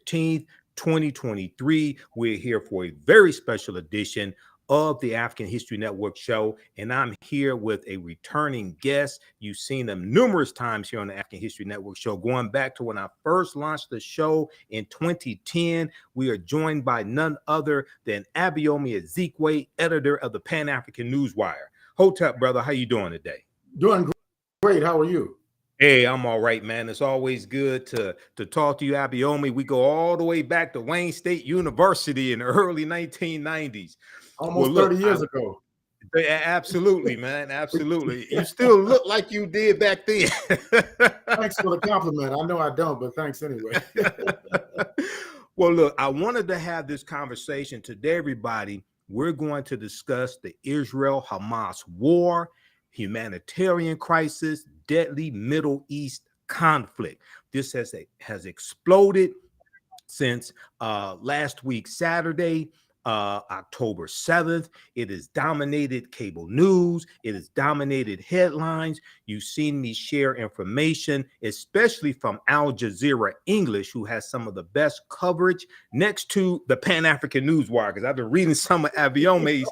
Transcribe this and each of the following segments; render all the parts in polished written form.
15th, 2023. We're here for a very special edition of the African History Network show, and I'm here with a returning guest. You've seen them numerous times here on the African History Network show, going back to when I first launched the show in 2010. We are joined by none other than Abayomi Azikiwe, editor of the Pan-African Newswire. Hotep, brother, how you doing today? Doing great. How are you? Hey, I'm all right, man. It's always good to talk to you, Abayomi. We go all the way back to Wayne State University in the early 1990s. Almost 30 years ago. Absolutely, man. Absolutely. You still look like you did back then. Thanks for the compliment. I know I don't, but thanks anyway. Well, look, I wanted to have this conversation today, everybody. We're going to discuss the Israel-Hamas war, humanitarian crisis, deadly Middle East conflict. This has exploded since last week, Saturday, October 7th. It has dominated cable news. It has dominated headlines. You've seen me share information, especially from Al Jazeera English, who has some of the best coverage next to the Pan-African Newswire, because I've been reading some of Abayomi's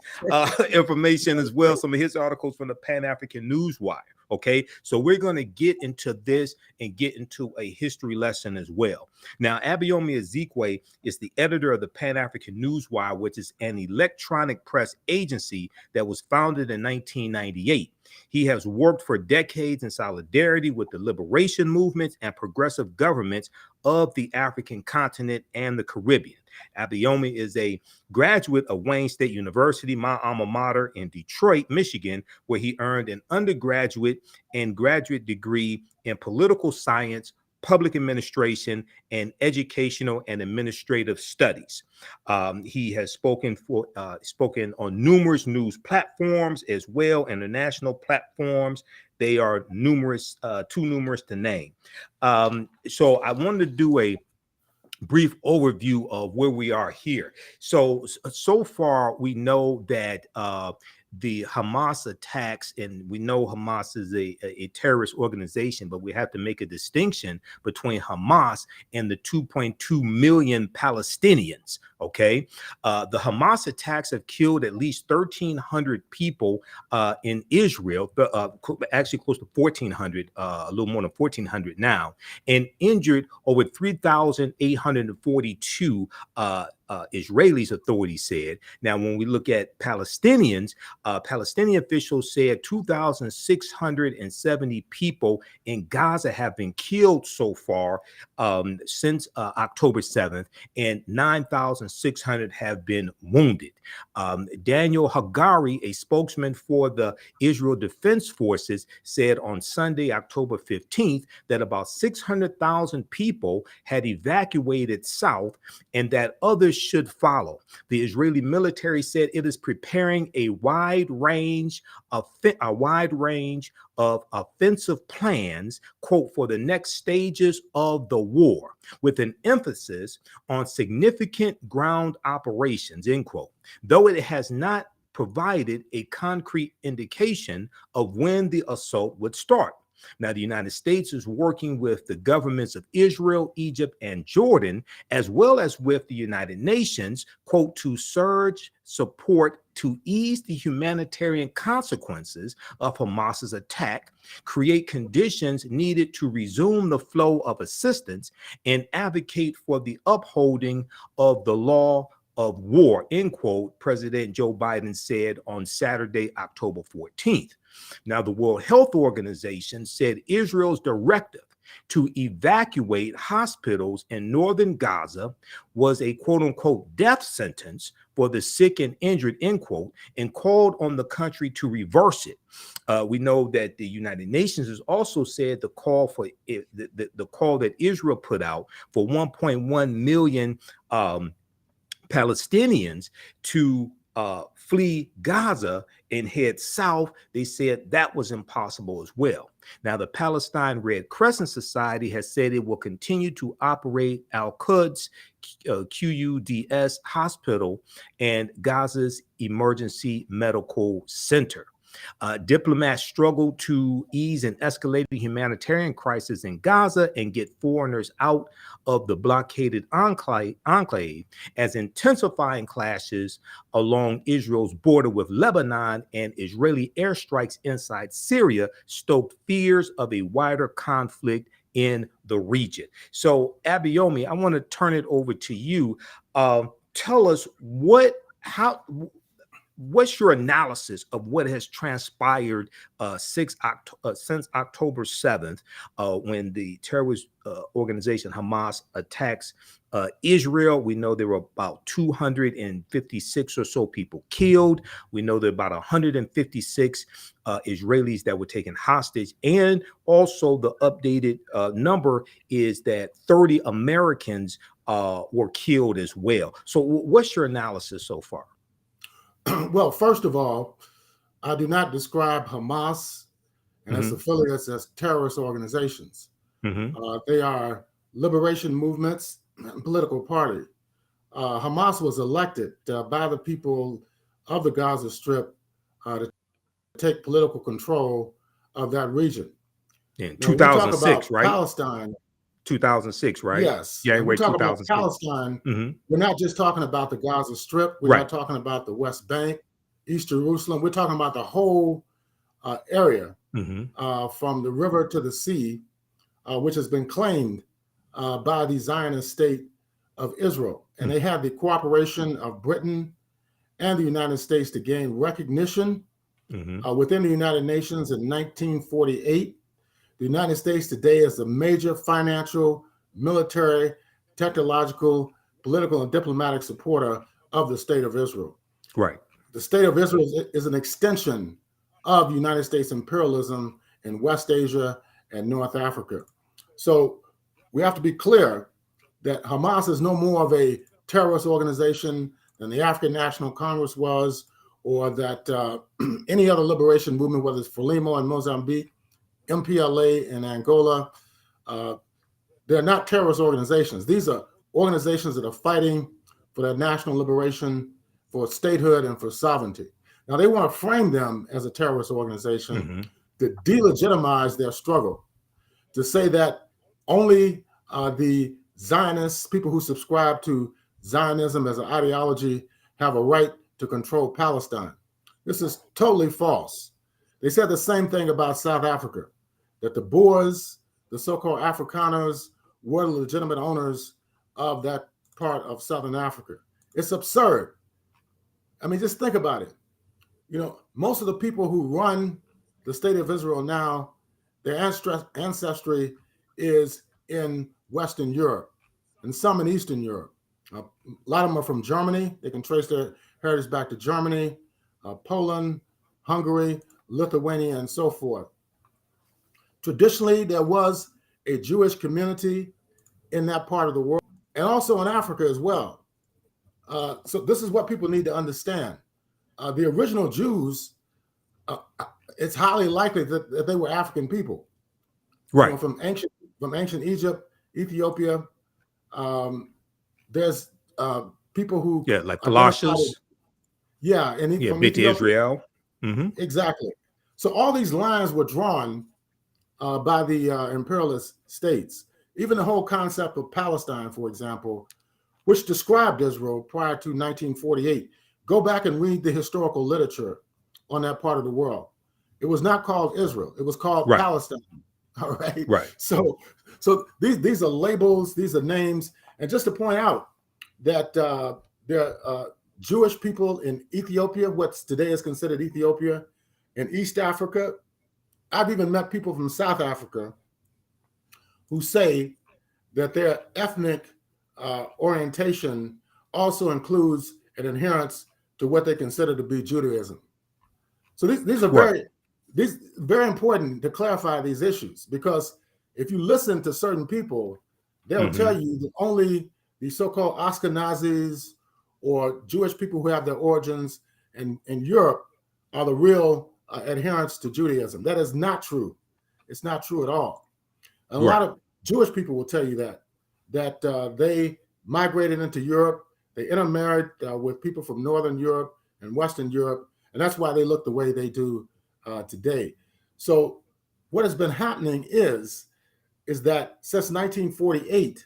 information as well, some of his articles from the Pan-African Newswire. Okay, so we're going to get into this and get into a history lesson as well. Now, Abayomi Azikiwe is the editor of the Pan-African Newswire, which is an electronic press agency that was founded in 1998. He has worked for decades in solidarity with the liberation movements and progressive governments of the African continent and the Caribbean. Abayomi is a graduate of Wayne State University, my alma mater in Detroit, Michigan, where he earned an undergraduate and graduate degree in political science, public administration, and educational and administrative studies. He has spoken on numerous news platforms as well, international platforms. They are numerous, too numerous to name. So I wanted to do a brief overview of where we are here. So far we know that the Hamas attacks, and we know Hamas is a terrorist organization, but we have to make a distinction between Hamas and the 2.2 million Palestinians. Okay, the Hamas attacks have killed at least 1,300 people in Israel, actually close to 1,400, a little more than 1,400 now, and injured over 3,842 Israelis, authorities said. Now, when we look at Palestinians, Palestinian officials said 2,670 people in Gaza have been killed so far since October 7th, and 9,600 have been wounded. Daniel Hagari, a spokesman for the Israel Defense Forces, said on Sunday, October 15th, that about 600,000 people had evacuated south and that others should follow. The Israeli military said it is preparing a wide range of offensive plans, quote, for the next stages of the war, with an emphasis on significant ground operations, end quote, though it has not provided a concrete indication of when the assault would start. Now, the United States is working with the governments of Israel, Egypt, and Jordan, as well as with the United Nations, quote, to surge support to ease the humanitarian consequences of Hamas's attack, create conditions needed to resume the flow of assistance, and advocate for the upholding of the law of war, end quote, President Joe Biden said on Saturday, October 14th. Now, the World Health Organization said Israel's directive to evacuate hospitals in northern Gaza was a quote unquote death sentence for the sick and injured, end quote, and called on the country to reverse it. We know that the United Nations has also said the call for the call that Israel put out for 1.1 million Palestinians to flee Gaza and head south. They said that was impossible as well. Now, the Palestine Red Crescent Society has said it will continue to operate Al-Quds QUDS hospital and Gaza's emergency medical center. Diplomats struggle to ease an escalating humanitarian crisis in Gaza and get foreigners out of the blockaded enclave as intensifying clashes along Israel's border with Lebanon and Israeli airstrikes inside Syria stoke fears of a wider conflict in the region. So, Abayomi, I want to turn it over to you. Tell us what's your analysis of what has transpired since October 7th, when the terrorist organization Hamas attacks Israel? We know there were about 256 or so people killed. We know there are about 156 Israelis that were taken hostage. And also the updated number is that 30 Americans were killed as well. So what's your analysis so far? Well, first of all, I do not describe Hamas and its affiliates as terrorist organizations. They are liberation movements and political party. Hamas was elected by the people of the Gaza Strip to take political control of that region. In 2006, right? Palestine. 2006, right? Yes. January we talk about 2006. Palestine. We're not just talking about the Gaza Strip. We're not talking about the West Bank, East Jerusalem. We're talking about the whole area from the river to the sea, which has been claimed by the Zionist state of Israel. And they had the cooperation of Britain and the United States to gain recognition within the United Nations in 1948. The United States today is a major financial, military, technological, political, and diplomatic supporter of the state of Israel. Right. The state of Israel is an extension of United States imperialism in West Asia and North Africa. So we have to be clear that Hamas is no more of a terrorist organization than the African National Congress was, or that any other liberation movement, whether it's Frelimo in Mozambique, MPLA in Angola. They're not terrorist organizations. These are organizations that are fighting for their national liberation, for statehood, and for sovereignty. Now, they want to frame them as a terrorist organization to delegitimize their struggle, to say that only the Zionists, people who subscribe to Zionism as an ideology, have a right to control Palestine. This is totally false. They said the same thing about South Africa, that the Boers, the so-called Afrikaners, were the legitimate owners of that part of Southern Africa. It's absurd. I mean, just think about it. You know, most of the people who run the state of Israel now, their ancestry is in Western Europe and some in Eastern Europe. A lot of them are from Germany. They can trace their heritage back to Germany, Poland, Hungary, Lithuania, and so forth. Traditionally, there was a Jewish community in that part of the world, and also in Africa as well. So this is what people need to understand. The original Jews, it's highly likely that they were African people, right? You know, from ancient Egypt, Ethiopia. There's people who like Colossus, and from Ethiopia. Israel. Exactly. So all these lines were drawn by the imperialist states. Even the whole concept of Palestine, for example, which described Israel prior to 1948. Go back and read the historical literature on that part of the world. It was not called Israel. It was called Palestine. All right. Right. So these are labels, these are names. And just to point out that there are Jewish people in Ethiopia, what today is considered Ethiopia, in East Africa. I've even met people from South Africa who say that their ethnic orientation also includes an adherence to what they consider to be Judaism. So these are very important to clarify these issues, because if you listen to certain people, they'll tell you that only the so-called Ashkenazis or Jewish people who have their origins in Europe are the real adherents to Judaism. That is not true. It's not true at all. A lot of Jewish people will tell you that they migrated into Europe, they intermarried with people from Northern Europe and Western Europe, and that's why they look the way they do today. So what has been happening is that since 1948,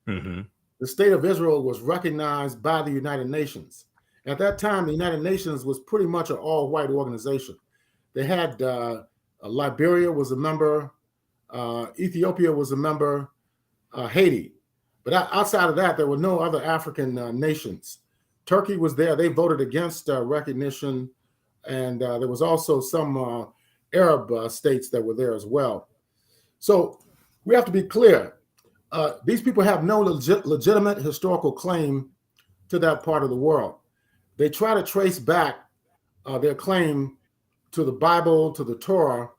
the state of Israel was recognized by the United Nations. At that time, the United Nations was pretty much an all-white organization. They had Liberia was a member, Ethiopia was a member, Haiti. But outside of that, there were no other African nations. Turkey was there. They voted against recognition. And there was also some Arab states that were there as well. So we have to be clear. These people have no legitimate historical claim to that part of the world. They try to trace back their claim to the Bible, to the Torah,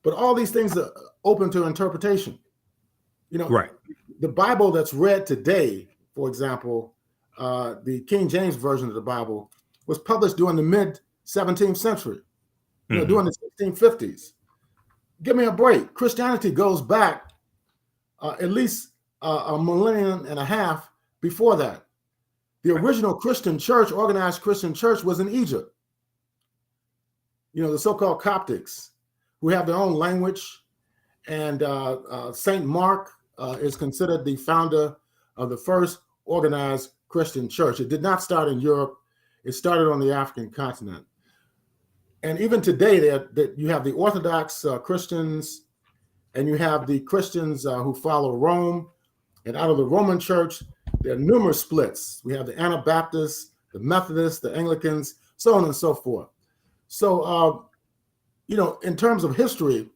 but all these things are open to interpretation. Right. The Bible that's read today, for example, the King James Version of the Bible was published during the mid-17th century, during the 1650s. Give me a break. Christianity goes back at least a millennium and a half before that. The original Christian church, organized Christian church, was in Egypt. The so-called Coptics, who have their own language, and Saint Mark is considered the founder of the first organized Christian church. It did not start in Europe. It started on the African continent. And even today, you have the Orthodox Christians, and you have the Christians who follow Rome. And out of the Roman church, there are numerous splits. We have the Anabaptists, the Methodists, the Anglicans, so on and so forth. So, in terms of history,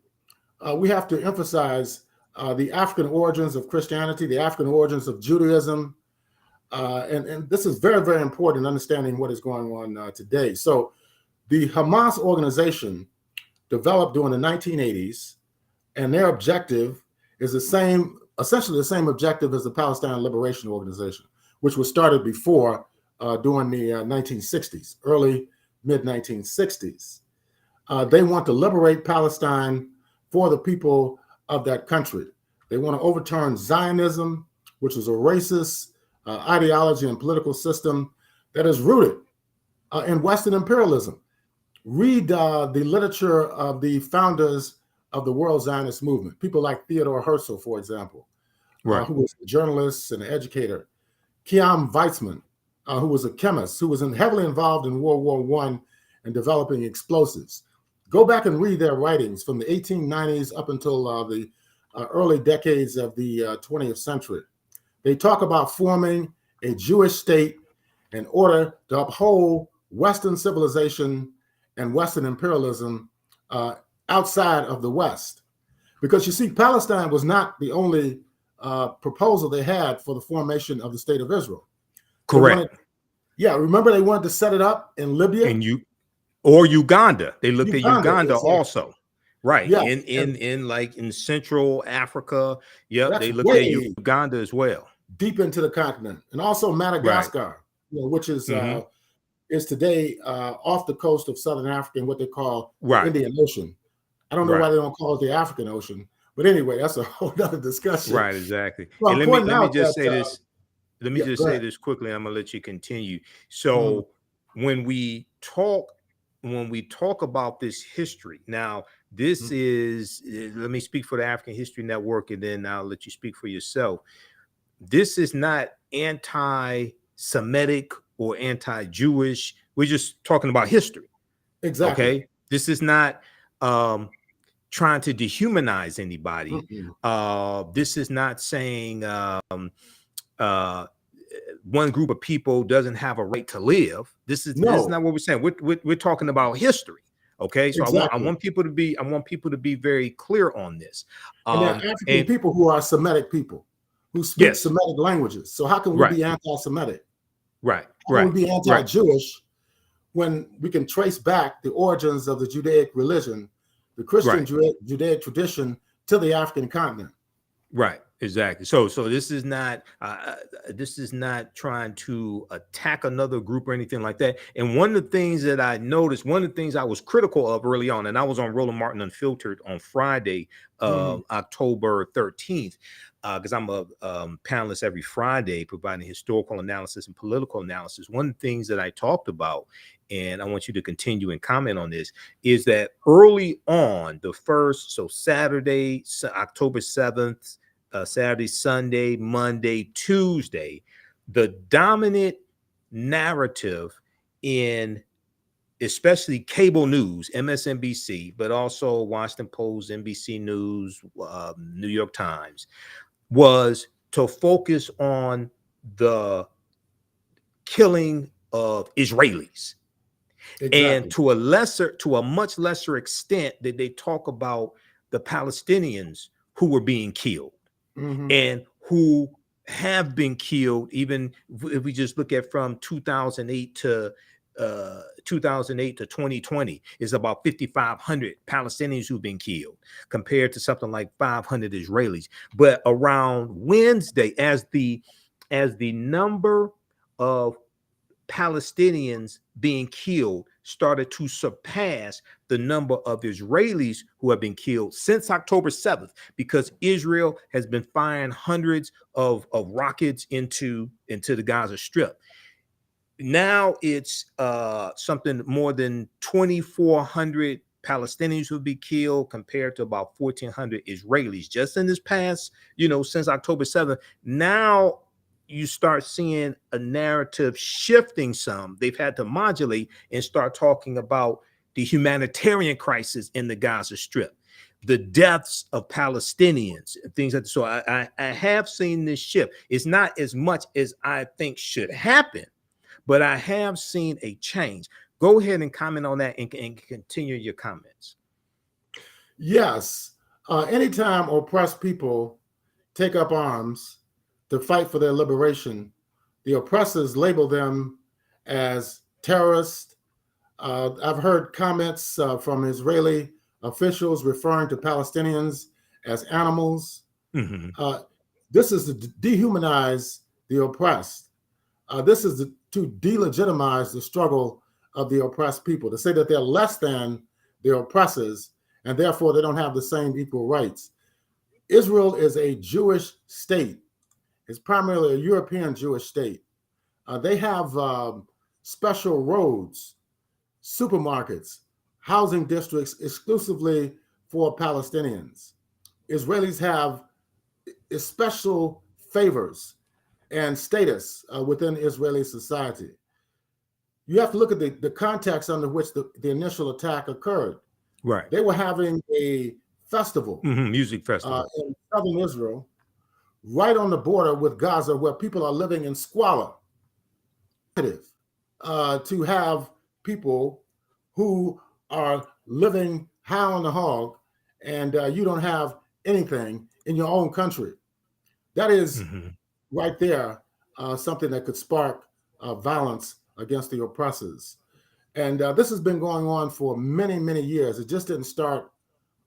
we have to emphasize the African origins of Christianity, the African origins of Judaism. And this is very, very important in understanding what is going on today. So the Hamas organization developed during the 1980s, and their objective is essentially the same objective as the Palestine Liberation Organization, which was started before during the 1960s, early mid-1960s. They want to liberate Palestine for the people of that country. They want to overturn Zionism, which is a racist ideology and political system that is rooted in Western imperialism. Read the literature of the founders of the World Zionist Movement, people like Theodore Herzl, for example, who was a journalist and an educator. Chaim Weizmann, who was a chemist, who was heavily involved in World War I and developing explosives. Go back and read their writings from the 1890s up until the early decades of the 20th century. They talk about forming a Jewish state in order to uphold Western civilization and Western imperialism outside of the West. Because you see, Palestine was not the only proposal they had for the formation of the state of Israel. Correct. Remember they wanted to set it up in Libya? Or Uganda. They looked at Uganda exactly. Also. Right. Yeah. In Central Africa. Yep. They looked at Uganda as well. Deep into the continent. And also Madagascar, which is today off the coast of Southern Africa in what they call the Indian Ocean. I don't know why they don't call it the African Ocean. But anyway, that's a whole other discussion. Right, exactly. Well, and let me just say this. Let me just say this quickly. I'm gonna let you continue. So when we talk about this history, now this is, let me speak for the African History Network, and then I'll let you speak for yourself. This is not anti-Semitic or anti-Jewish. We're just talking about history. Exactly. Okay. This is not trying to dehumanize anybody. This is not saying one group of people doesn't have a right to live. This is not what we're saying. We're talking about history. Okay, so I want people to be very clear on this. And there are African people who are Semitic people who speak Semitic languages. So how can we be anti-Semitic? How can we be anti-Jewish when we can trace back the origins of the Judaic religion, the Christian Judaic tradition, to the African continent? Right. Exactly. So this is not trying to attack another group or anything like that. And one of the things that I noticed, one of the things I was critical of early on, and I was on Roland Martin Unfiltered on Friday, October 13th. because I'm a panelist every Friday providing historical analysis and political analysis. One of the things that I talked about, and I want you to continue and comment on this, is that early on, the first, so Saturday, October 7th, Saturday, Sunday, Monday, Tuesday, the dominant narrative in especially cable news, MSNBC, but also Washington Post, NBC News, New York Times, was to focus on the killing of Israelis. Exactly. And to a much lesser extent, that they talk about the Palestinians who were being killed and who have been killed, even if we just look at from 2008 to 2020, is about 5,500 Palestinians who've been killed compared to something like 500 Israelis. But around Wednesday, as the number of Palestinians being killed started to surpass the number of Israelis who have been killed since October 7th, because Israel has been firing hundreds of rockets into the Gaza Strip. Now it's something more than 2,400 Palestinians will be killed compared to about 1,400 Israelis just in this past, since October 7th. Now you start seeing a narrative shifting some. They've had to modulate and start talking about the humanitarian crisis in the Gaza Strip, the deaths of Palestinians, and things like that. So I have seen this shift. It's not as much as I think should happen, but I have seen a change. Go ahead and comment on that and continue your comments. Yes. Anytime oppressed people take up arms to fight for their liberation, the oppressors label them as terrorists. I've heard comments from Israeli officials referring to Palestinians as animals. This is to dehumanize the oppressed. This is to delegitimize the struggle of the oppressed people, to say that they're less than the oppressors and therefore they don't have the same equal rights. Israel is a Jewish state. It's primarily a European Jewish state. They have special roads, supermarkets, housing districts exclusively for Palestinians. Israelis have special favors and status within Israeli society. You have to look at the context under which the initial attack occurred. Right. They were having a festival, music festival, in southern Israel, right on the border with Gaza, where people are living in squalor. To have people who are living high on the hog and you don't have anything in your own country. That is right there something that could spark violence against the oppressors. And this has been going on for many, many years. It just didn't start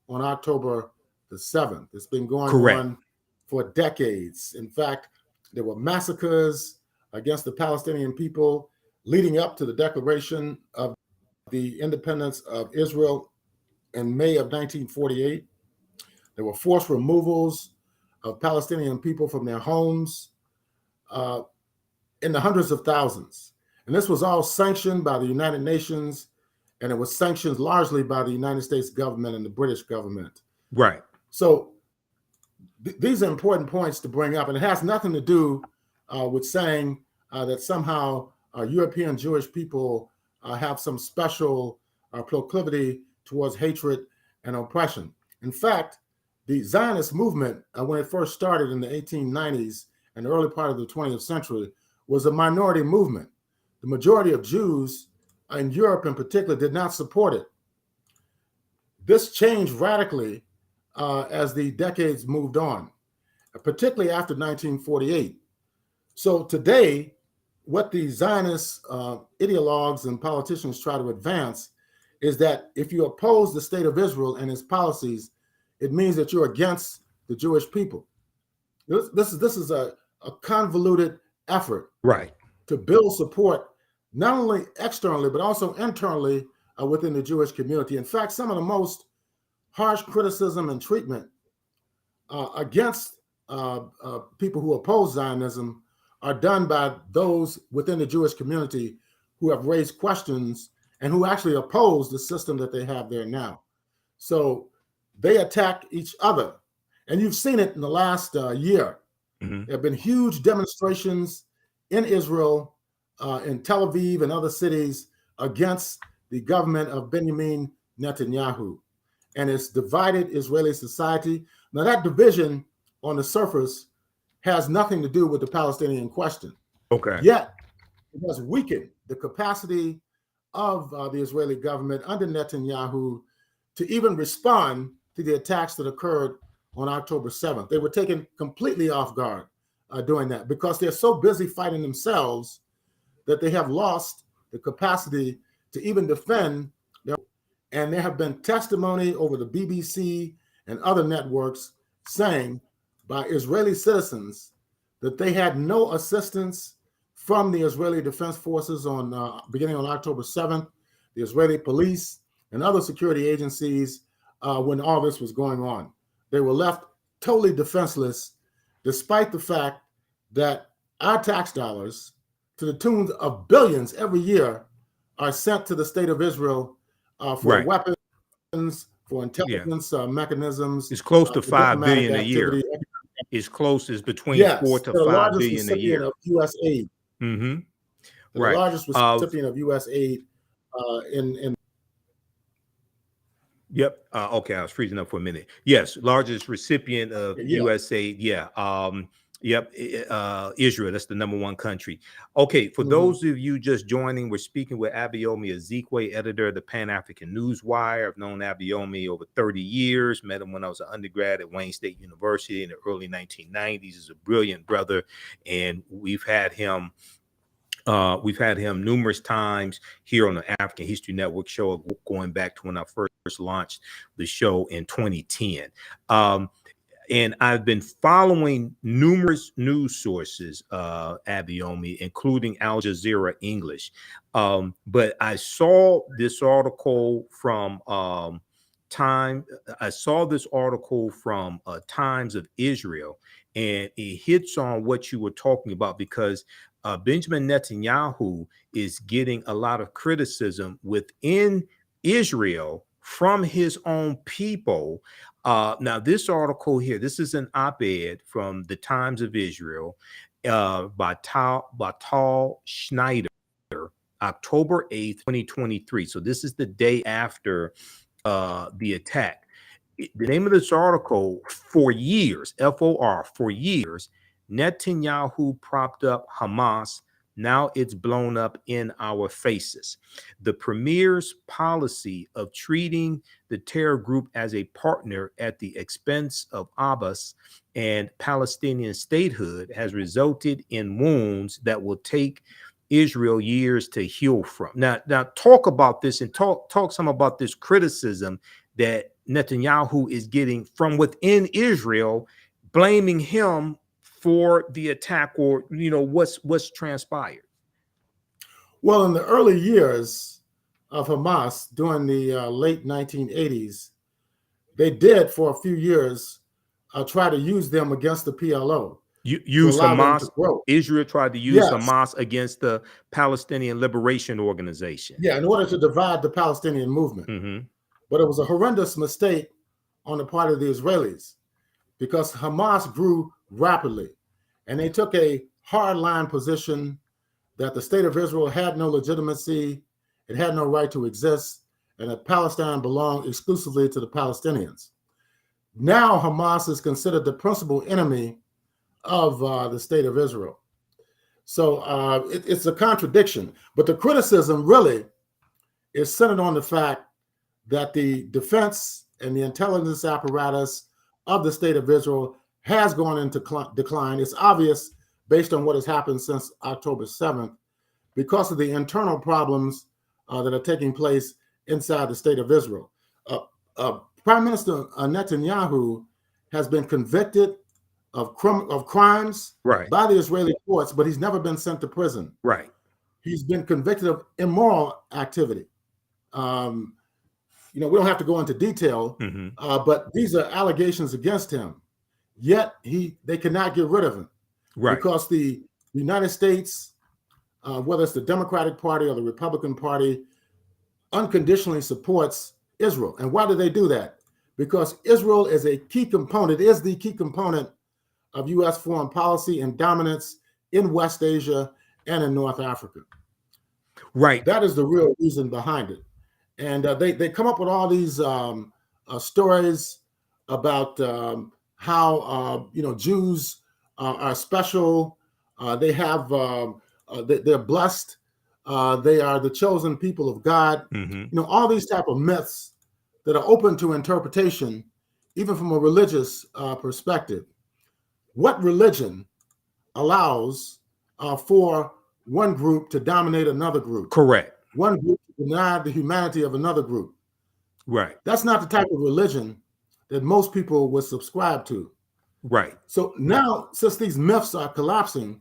on October the 7th. It's been going on for decades. In fact, there were massacres against the Palestinian people leading up to the declaration of the independence of Israel in May of 1948. There were forced removals of Palestinian people from their homes in the hundreds of thousands. And this was all sanctioned by the United Nations, and it was sanctioned largely by the United States government and the British government. Right. So these are important points to bring up, and it has nothing to do with saying that somehow European Jewish people have some special proclivity towards hatred and oppression. In fact, the Zionist movement, when it first started in the 1890s and the early part of the 20th century, was a minority movement. The majority of Jews in Europe in particular did not support it. This changed radically as the decades moved on, particularly after 1948. So today, what the Zionist ideologues and politicians try to advance is that if you oppose the state of Israel and its policies, it means that you're against the Jewish people. This is a convoluted effort, right, to build support not only externally but also internally within the Jewish community. In fact, some of the most harsh criticism and treatment against people who oppose Zionism are done by those within the Jewish community who have raised questions and who actually oppose the system that they have there now. So they attack each other. And you've seen it in the last year. Mm-hmm. There have been huge demonstrations in Israel, in Tel Aviv and other cities against the government of Benjamin Netanyahu. And it's divided Israeli society. Now, that division on the surface has nothing to do with the Palestinian question. Okay. Yet, it has weakened the capacity of the Israeli government under Netanyahu to even respond to the attacks that occurred on October 7th. They were taken completely off guard doing that because they're so busy fighting themselves that they have lost the capacity to even defend their. And there have been testimony over the BBC and other networks saying by Israeli citizens that they had no assistance from the Israeli Defense Forces on beginning on October 7th, the Israeli police and other security agencies when all this was going on. They were left totally defenseless, despite the fact that our tax dollars, to the tune of billions every year, are sent to the state of Israel for weapons, for intelligence mechanisms. It's close to $5 billion a year. It's close as between $4 to $5 billion a year. Of U.S. aid. Mm-hmm. The largest recipient of U.S. aid in. Yep. Okay, I was freezing up for a minute. Yes, largest recipient of U.S. aid. Yeah. Yep. Israel. That's the #1 country. Okay. For those of you just joining, we're speaking with Abayomi Azikiwe, editor of the Pan-African Newswire. I've known Abayomi over 30 years. Met him when I was an undergrad at Wayne State University in the early 1990s. He's a brilliant brother, and we've had him numerous times here on the African History Network show, going back to when I first launched the show in 2010. And I've been following numerous news sources, Abayomi, including Al Jazeera English. But I saw this article from Times of Israel, and it hits on what you were talking about because Benjamin Netanyahu is getting a lot of criticism within Israel from his own people. Now, this article here, this is an op-ed from the Times of Israel by Tal Schneider, October 8th, 2023. So this is the day after the attack. The name of this article, for years, F-O-R, for years, Netanyahu propped up Hamas. Now it's blown up in our faces. The premier's policy of treating the terror group as a partner at the expense of Abbas and Palestinian statehood has resulted in wounds that will take Israel years to heal from. Now talk about this and talk some about this criticism that Netanyahu is getting from within Israel, blaming him for the attack, or what's transpired. Well, in the early years of Hamas during the late 1980s, they did for a few years try to use them against the PLO. Use Hamas. Israel tried to use Hamas against the Palestinian Liberation Organization. Yeah, in order to divide the Palestinian movement. Mm-hmm. But it was a horrendous mistake on the part of the Israelis because Hamas grew rapidly, and they took a hardline position that the state of Israel had no legitimacy, it had no right to exist, and that Palestine belonged exclusively to the Palestinians. Now Hamas is considered the principal enemy of the state of Israel. So it's a contradiction, but the criticism really is centered on the fact that the defense and the intelligence apparatus of the state of Israel has gone into decline. It's obvious based on what has happened since October 7th because of the internal problems that are taking place inside the state of Israel. Prime Minister Netanyahu has been convicted of crimes by the Israeli courts, but he's never been sent to prison. Right. He's been convicted of immoral activity. We don't have to go into detail, but these are allegations against him. yet they cannot get rid of him, Right. because the United States, whether it's the Democratic Party or the Republican Party, unconditionally supports Israel. And why do they do that? Because Israel is the key component of U.S. foreign policy and dominance in West Asia and in North Africa. Right. That is the real reason behind it. And they come up with all these stories about how Jews are special. They have they're blessed. They are the chosen people of God. Mm-hmm. All these type of myths that are open to interpretation, even from a religious perspective. What religion allows for one group to dominate another group? Correct. One group to deny the humanity of another group. Right. That's not the type of religion that most people would subscribe to. Right. So now, since these myths are collapsing,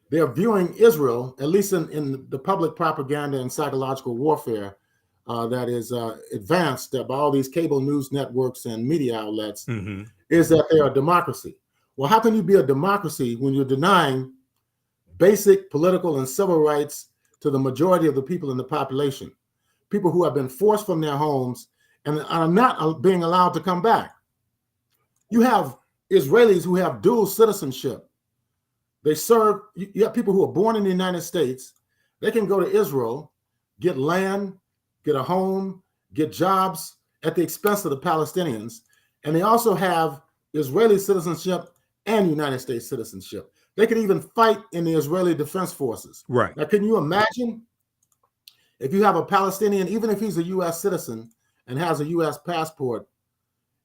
they're viewing Israel, at least in the public propaganda and psychological warfare that is advanced by all these cable news networks and media outlets, Mm-hmm. is that they are a democracy. Well, how can you be a democracy when you're denying basic political and civil rights to the majority of the people in the population? People who have been forced from their homes and are not being allowed to come back. You have Israelis who have dual citizenship. They serve, you have people who are born in the United States. They can go to Israel, get land, get a home, get jobs at the expense of the Palestinians. And they also have Israeli citizenship and United States citizenship. They could even fight in the Israeli Defense Forces. Right. Now, can you imagine if you have a Palestinian, even if he's a U.S. citizen and has a U.S. passport,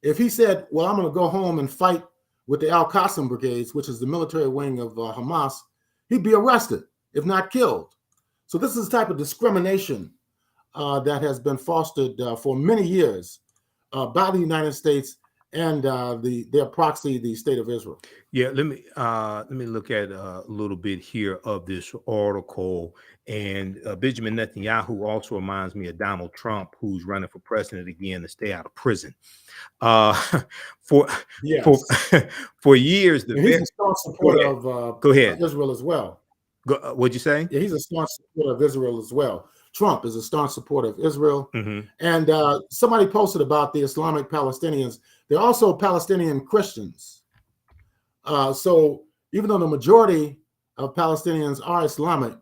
if he said, well, I'm going to go home and fight with the Al-Qassam brigades, which is the military wing of Hamas, he'd be arrested, if not killed. So this is the type of discrimination that has been fostered for many years by the United States and their proxy, the State of Israel. Yeah, let me look at a little bit here of this article. And Benjamin Netanyahu also reminds me of Donald Trump, who's running for president again to stay out of prison. For years, he's a staunch supporter of Israel as well. What'd you say? Yeah, he's a staunch supporter of Israel as well. Trump is a staunch supporter of Israel. Mm-hmm. And somebody posted about the Islamic Palestinians. They're also Palestinian Christians. So even though the majority of Palestinians are Islamic,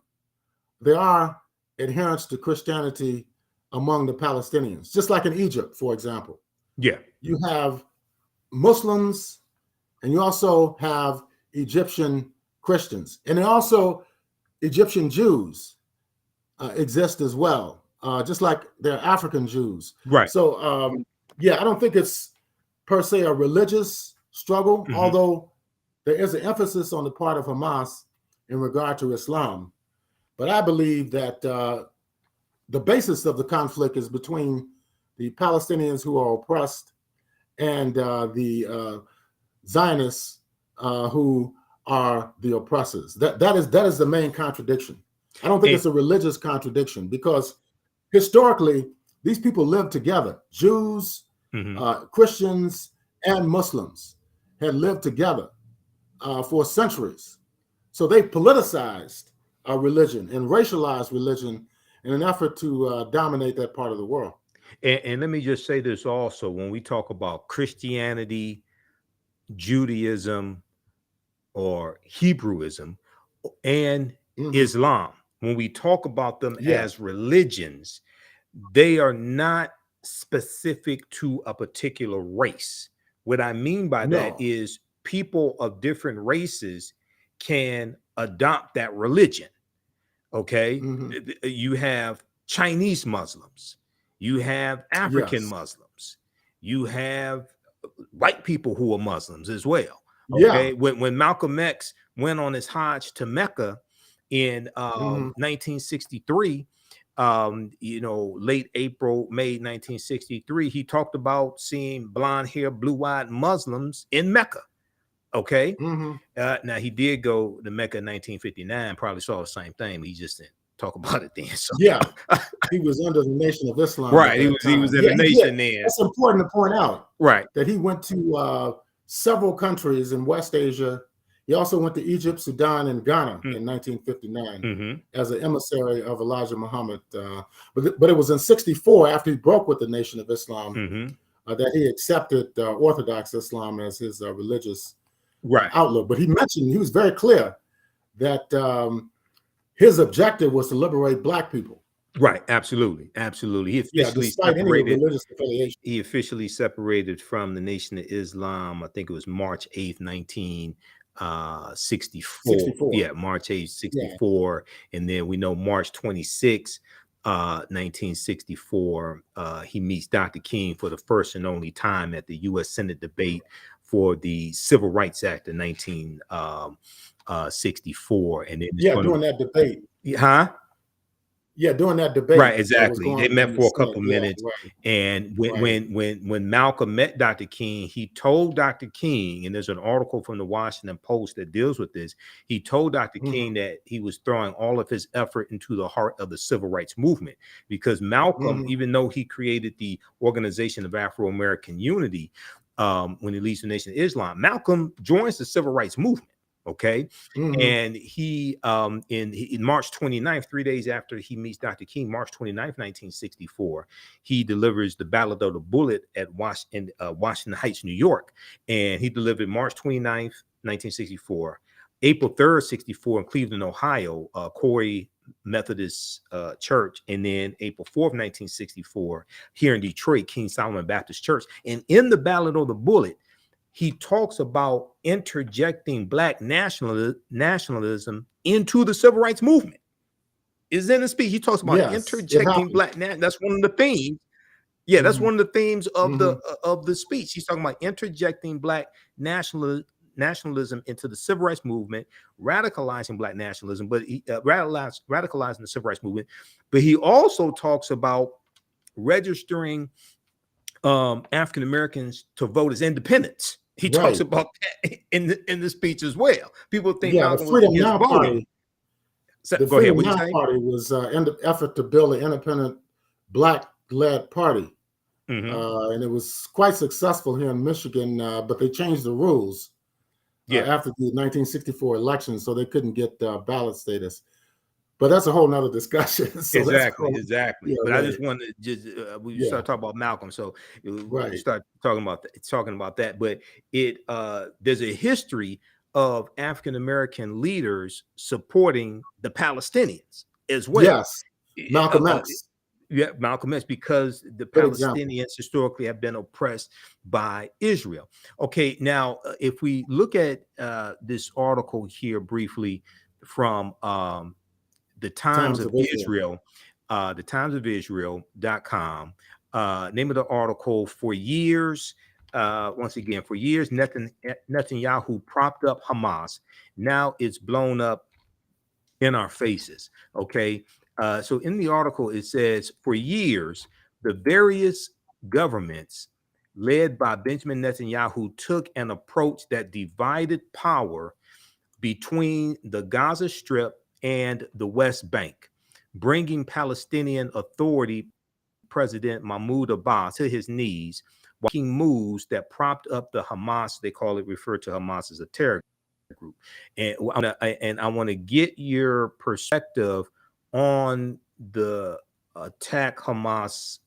there are adherents to Christianity among the Palestinians, just like in Egypt, for example. Yeah. You have Muslims and you also have Egyptian Christians. And then also Egyptian Jews exist as well, just like there are African Jews. Right. So, I don't think it's per se a religious struggle, Mm-hmm. although there is an emphasis on the part of Hamas in regard to Islam. But I believe that the basis of the conflict is between the Palestinians who are oppressed and the Zionists who are the oppressors. That is the main contradiction. I don't think it's a religious contradiction, because historically these people lived together. Jews, mm-hmm. Christians, and Muslims had lived together for centuries. So they politicized religion and racialized religion in an effort to dominate that part of the world. And let me just say this also: when we talk about Christianity, Judaism, or Hebrewism, and Mm-hmm. Islam, when we talk about them as religions, they are not specific to a particular race. What I mean by that is people of different races can adopt that religion. Okay. Mm-hmm. You have Chinese Muslims, you have African Muslims, you have white people who are Muslims as well. Okay. When Malcolm X went on his Hajj to Mecca in 1963, late April, May 1963, he talked about seeing blonde hair, blue-eyed Muslims in Mecca. Okay. Mm-hmm. Now he did go to Mecca in 1959, probably saw the same thing. He just didn't talk about it then. So. He was under the Nation of Islam. Right. He was in the nation then. It's important to point out right that he went to several countries in West Asia. He also went to Egypt, Sudan, and Ghana in 1959 as an emissary of Elijah Muhammad. But it was in 64, after he broke with the Nation of Islam, that he accepted Orthodox Islam as his religious outlook. But he was very clear that his objective was to liberate Black people. Right, absolutely, absolutely. He officially He officially separated from the Nation of Islam. I think it was March 8th, 1964. Yeah, March 8th, 64. Yeah. And then we know March 26th, 1964, he meets Dr. King for the first and only time at the U.S. Senate debate for the Civil Rights Act of 1964. And then during that debate. Yeah, during that debate. Right, exactly. They met for a couple minutes. And when Malcolm met Dr. King, he told Dr. King, and there's an article from the Washington Post that deals with this. He told Dr. King that he was throwing all of his effort into the heart of the civil rights movement, because Malcolm, even though he created the Organization of Afro-American Unity, when he leads the Nation of Islam, Malcolm joins the civil rights movement. Okay. And he in March 29th, 3 days after he meets Dr. King, March 29th, 1964, he delivers the Ballad of the Bullet at Washington Heights, New York. And he delivered March 29th, 1964, April 3rd, 64 in Cleveland, Ohio, Corey Methodist Church, and then April 4th, 1964, here in Detroit, King Solomon Baptist Church. And in the Ballad of the Bullet, he talks about interjecting Black nationalism into the civil rights movement. Is in the speech. He talks about interjecting Black. That's one of the themes. Yeah, that's one of the themes of the speech. He's talking about interjecting Black nationalism into the civil rights movement, radicalizing Black nationalism, but he radicalizing the civil rights movement. But he also talks about registering African Americans to vote as independents. He talks about that in the speech as well. People think the Freedom Now Party. The Freedom Now Party was in the effort to build an independent Black-led party, and it was quite successful here in Michigan. But they changed the rules after the 1964 election, so they couldn't get ballot status. But that's a whole nother discussion. So exactly. But I just wanted to we start talking about Malcolm, so we start talking about that. But there's a history of African American leaders supporting the Palestinians as well. Yes, Malcolm X. Malcolm X, because the Palestinians historically have been oppressed by Israel. Okay, now if we look at this article here briefly from the Times of Israel, the Times of Israel.com. Name of the article: for years, once again, for years, Netanyahu propped up Hamas. Now it's blown up in our faces. Okay. So in the article, it says, for years, the various governments led by Benjamin Netanyahu took an approach that divided power between the Gaza Strip and the West Bank, bringing Palestinian Authority President Mahmoud Abbas to his knees, making moves that propped up the Hamas. They refer to Hamas as a terror group. And I want to get your perspective on the attack Hamas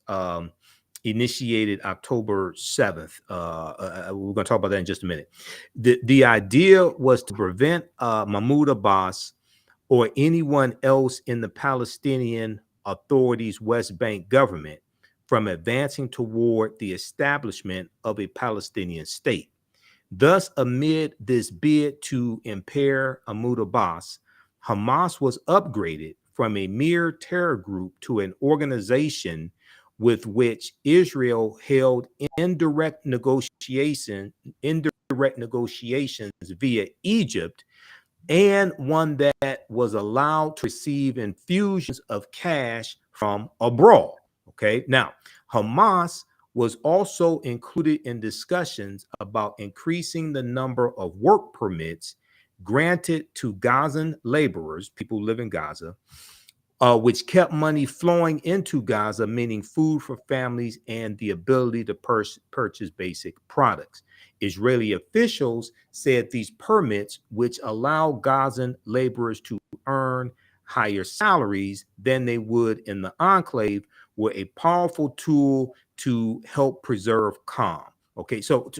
initiated October 7th. We're going to talk about that in just a minute. The idea was to prevent Mahmoud Abbas or anyone else in the Palestinian Authority's West Bank government from advancing toward the establishment of a Palestinian state. Thus, amid this bid to impair Mahmoud Abbas, Hamas was upgraded from a mere terror group to an organization with which Israel held indirect negotiations via Egypt, and one that was allowed to receive infusions of cash from abroad. Okay, now Hamas was also included in discussions about increasing the number of work permits granted to Gazan laborers, people who live in Gaza, which kept money flowing into Gaza, meaning food for families and the ability to purchase basic products. Israeli officials said these permits, which allow Gazan laborers to earn higher salaries than they would in the enclave, were a powerful tool to help preserve calm. Okay, so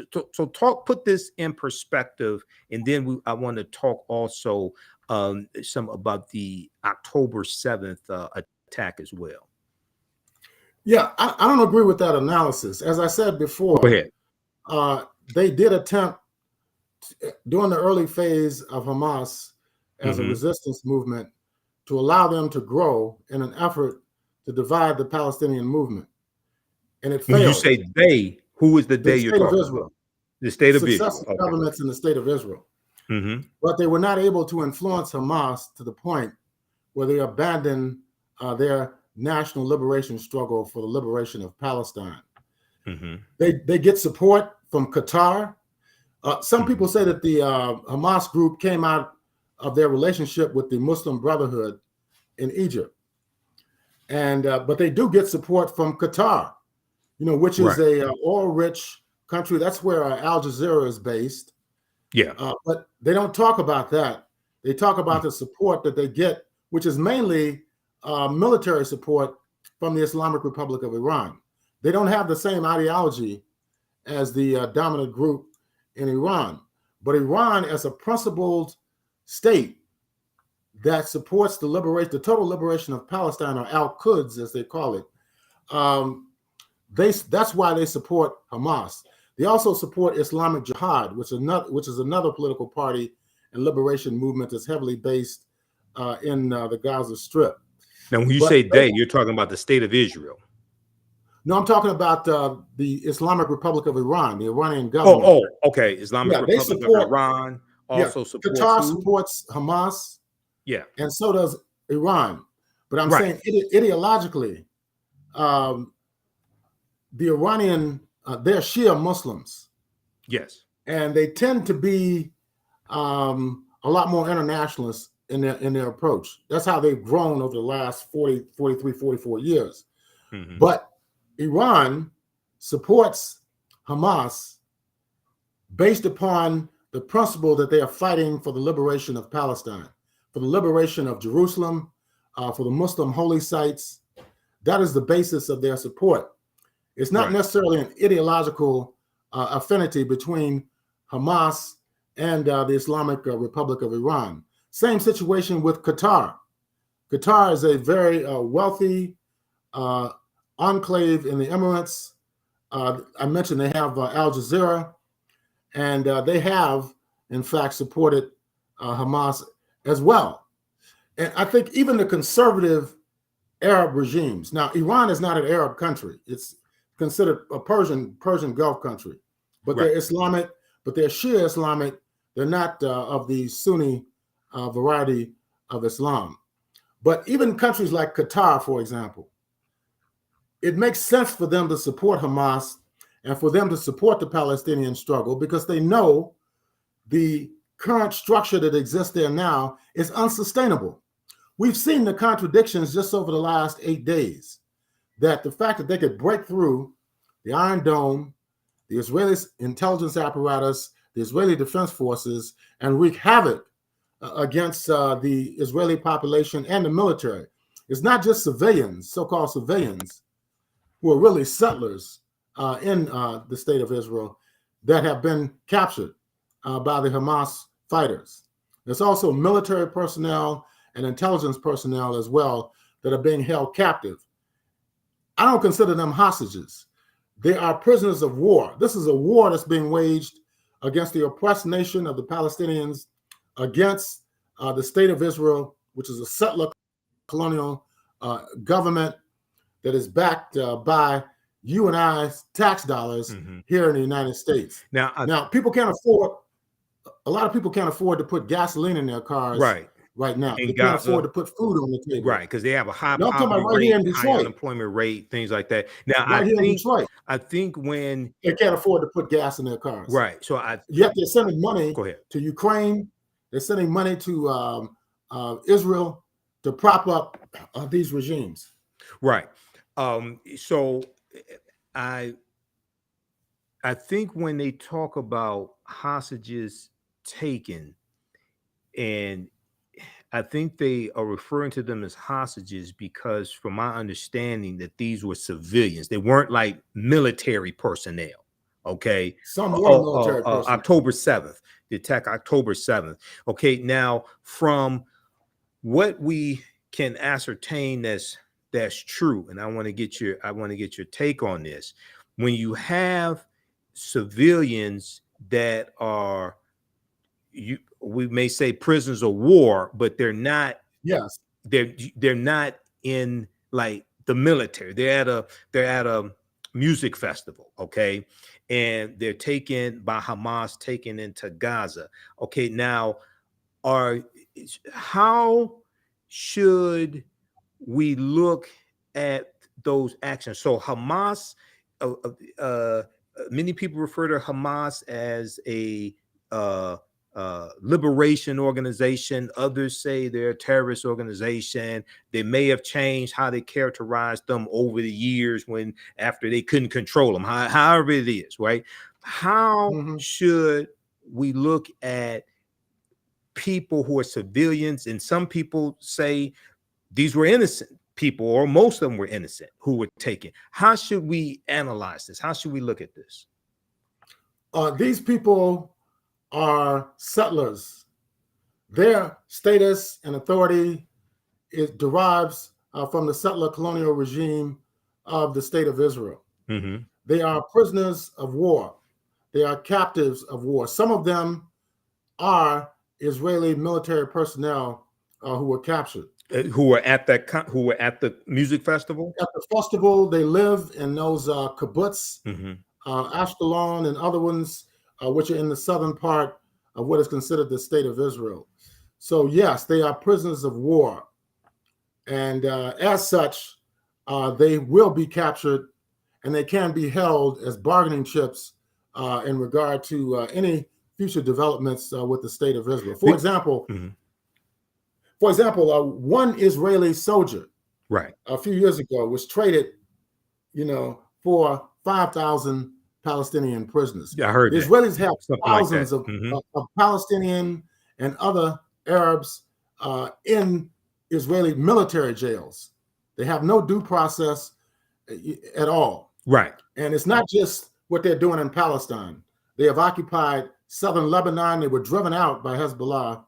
put this in perspective, and then I want to talk also some about the October 7th attack as well. Yeah, I don't agree with that analysis. As I said before, Go ahead. They did attempt during the early phase of Hamas as a resistance movement to allow them to grow in an effort to divide the Palestinian movement. And it failed. When you say they, who is the they you're talking about? The state of Israel. Successive governments in the state of Israel. But they were not able to influence Hamas to the point where they abandoned their national liberation struggle for the liberation of Palestine. They get support from Qatar. Some people say that the Hamas group came out of their relationship with the Muslim Brotherhood in Egypt, and but they do get support from Qatar, which is a oil-rich country. That's where Al Jazeera is based. Yeah, but they don't talk about that. They talk about the support that they get, which is mainly military support from the Islamic Republic of Iran. They don't have the same ideology as the dominant group in Iran. But Iran, as a principled state that supports the total liberation of Palestine, or Al-Quds, as they call it, that's why they support Hamas. They also support Islamic Jihad, which is another political party and liberation movement that's heavily based in the Gaza Strip. Now, when you say they, you're talking about the state of Israel. No, I'm talking about the Islamic Republic of Iran, the Iranian government. Oh, okay. Islamic Republic of Iran also supports Qatar supports Hamas. Yeah. And so does Iran. But I'm saying ideologically, the Iranian, they're Shia Muslims. Yes. And they tend to be a lot more internationalist in their approach. That's how they've grown over the last 43, 44 years. But Iran supports Hamas based upon the principle that they are fighting for the liberation of Palestine, for the liberation of Jerusalem, for the Muslim holy sites. That is the basis of their support. It's not necessarily an ideological affinity between Hamas and the Islamic Republic of Iran. Same situation with Qatar. Qatar is a very wealthy enclave in the Emirates. I mentioned they have Al Jazeera, and they have, in fact, supported Hamas as well. And I think even the conservative Arab regimes. Now, Iran is not an Arab country. It's considered a Persian Gulf country. But they're Islamic, but they're Shia Islamic. They're not of the Sunni variety of Islam. But even countries like Qatar, for example, it makes sense for them to support Hamas and for them to support the Palestinian struggle because they know the current structure that exists there now is unsustainable. We've seen the contradictions just over the last 8 days, that the fact that they could break through the Iron Dome, the Israeli intelligence apparatus, the Israeli Defense Forces, and wreak havoc against the Israeli population and the military. It's not just civilians, so-called civilians, who are really settlers in the state of Israel that have been captured by the Hamas fighters. There's also military personnel and intelligence personnel as well that are being held captive. I don't consider them hostages. They are prisoners of war. This is a war that's being waged against the oppressed nation of the Palestinians, against the state of Israel, which is a settler colonial government that is backed by you and I's tax dollars here in the United States. Now, people can't afford, a lot of people can't afford to put gasoline in their cars right now. They can't afford to put food on the table. Right, because they have a high poverty rate, high unemployment rate, things like that. Now, I think when they can't afford to put gas in their cars. Right. So yet they're sending money to Ukraine. They're sending money to Israel to prop up these regimes. Right. So I I think when they talk about hostages taken, and I think they are referring to them as hostages because, from my understanding, that these were civilians. They weren't like military personnel. Okay. Some were military personnel. October 7th, the attack October 7th. Okay. Now, from what we can ascertain that's true, and I want to get your take on this. When you have civilians that are, we may say, prisoners of war, but they're not. Yes. They're not in like the military. They're at a music festival, okay, and they're taken by Hamas, taken into Gaza. Okay, now how should we look at those actions? So Hamas, uh, many people refer to Hamas as a liberation organization. Others say they're a terrorist organization. They may have changed how they characterized them over the years when after they couldn't control them. However it is, right? How should we look at people who are civilians? And some people say these were innocent people, or most of them were innocent who were taken. How should we analyze this? How should we look at this? These people are settlers. Their status and authority derives from the settler colonial regime of the state of Israel. They are prisoners of war. They are captives of war. Some of them are Israeli military personnel who were captured. Who were at the music festival? At the festival, they live in those kibbutz, Ashkelon, and other ones, which are in the southern part of what is considered the state of Israel. So yes, they are prisoners of war. And as such, they will be captured, and they can be held as bargaining chips in regard to any future developments with the state of Israel. For example, one Israeli soldier, right, a few years ago was traded, for 5,000 Palestinian prisoners. Yeah, I heard the that. Israelis have Something thousands like that. of Palestinian and other Arabs in Israeli military jails. They have no due process at all. Right. And it's not just what they're doing in Palestine. They have occupied southern Lebanon. They were driven out by Hezbollah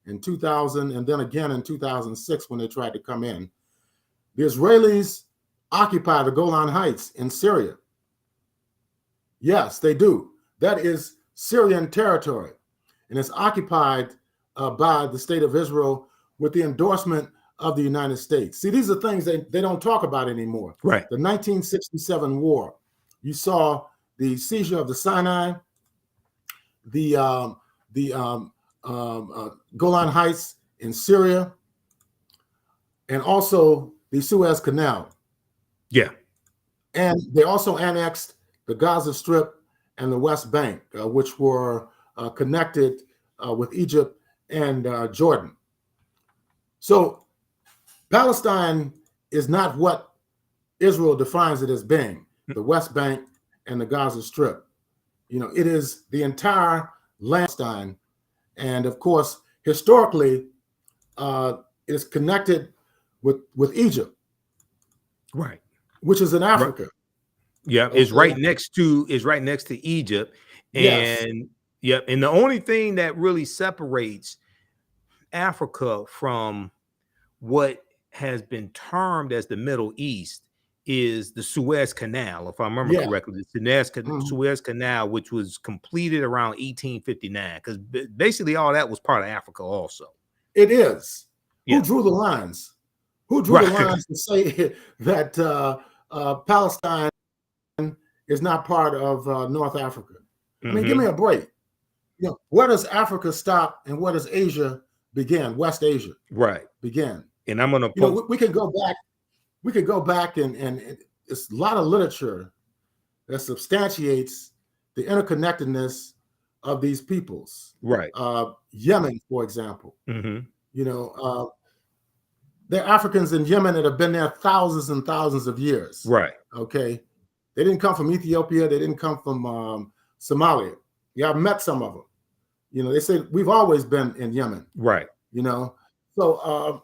in 2000, and then again in 2006 when they tried to come in. The Israelis occupy the Golan Heights in Syria. Yes, they do. That is Syrian territory, and it's occupied by the state of Israel with the endorsement of the United States. See, these are things they don't talk about anymore. Right. The 1967 war. You saw the seizure of the Sinai, the Golan Heights in Syria, and also the Suez Canal. Yeah. And they also annexed the Gaza Strip and the West Bank, which were connected with Egypt and Jordan. So Palestine is not what Israel defines it as being, the West Bank and the Gaza Strip. It is the entire Palestine. And of course, historically, it's connected with Egypt, right, which is in Africa. Right. Yeah, okay. It's right next to Egypt, and yes. Yep. And the only thing that really separates Africa from what has been termed as the Middle East is the Suez Canal, if I remember correctly. The Suez Canal, which was completed around 1859, because basically all that was part of Africa also. It is. Yeah. Who drew the lines? Who drew the lines to say that Palestine is not part of North Africa? I mean, give me a break. Where does Africa stop and where does Asia begin? West Asia, right, begin. And I'm going to. We can go back. We could go back and it's a lot of literature that substantiates the interconnectedness of these peoples. Right. Yemen, for example. There are Africans in Yemen that have been there thousands and thousands of years. Right. Okay. They didn't come from Ethiopia. They didn't come from Somalia. Yeah, I've met some of them. You know, they say we've always been in Yemen. Right. You know, so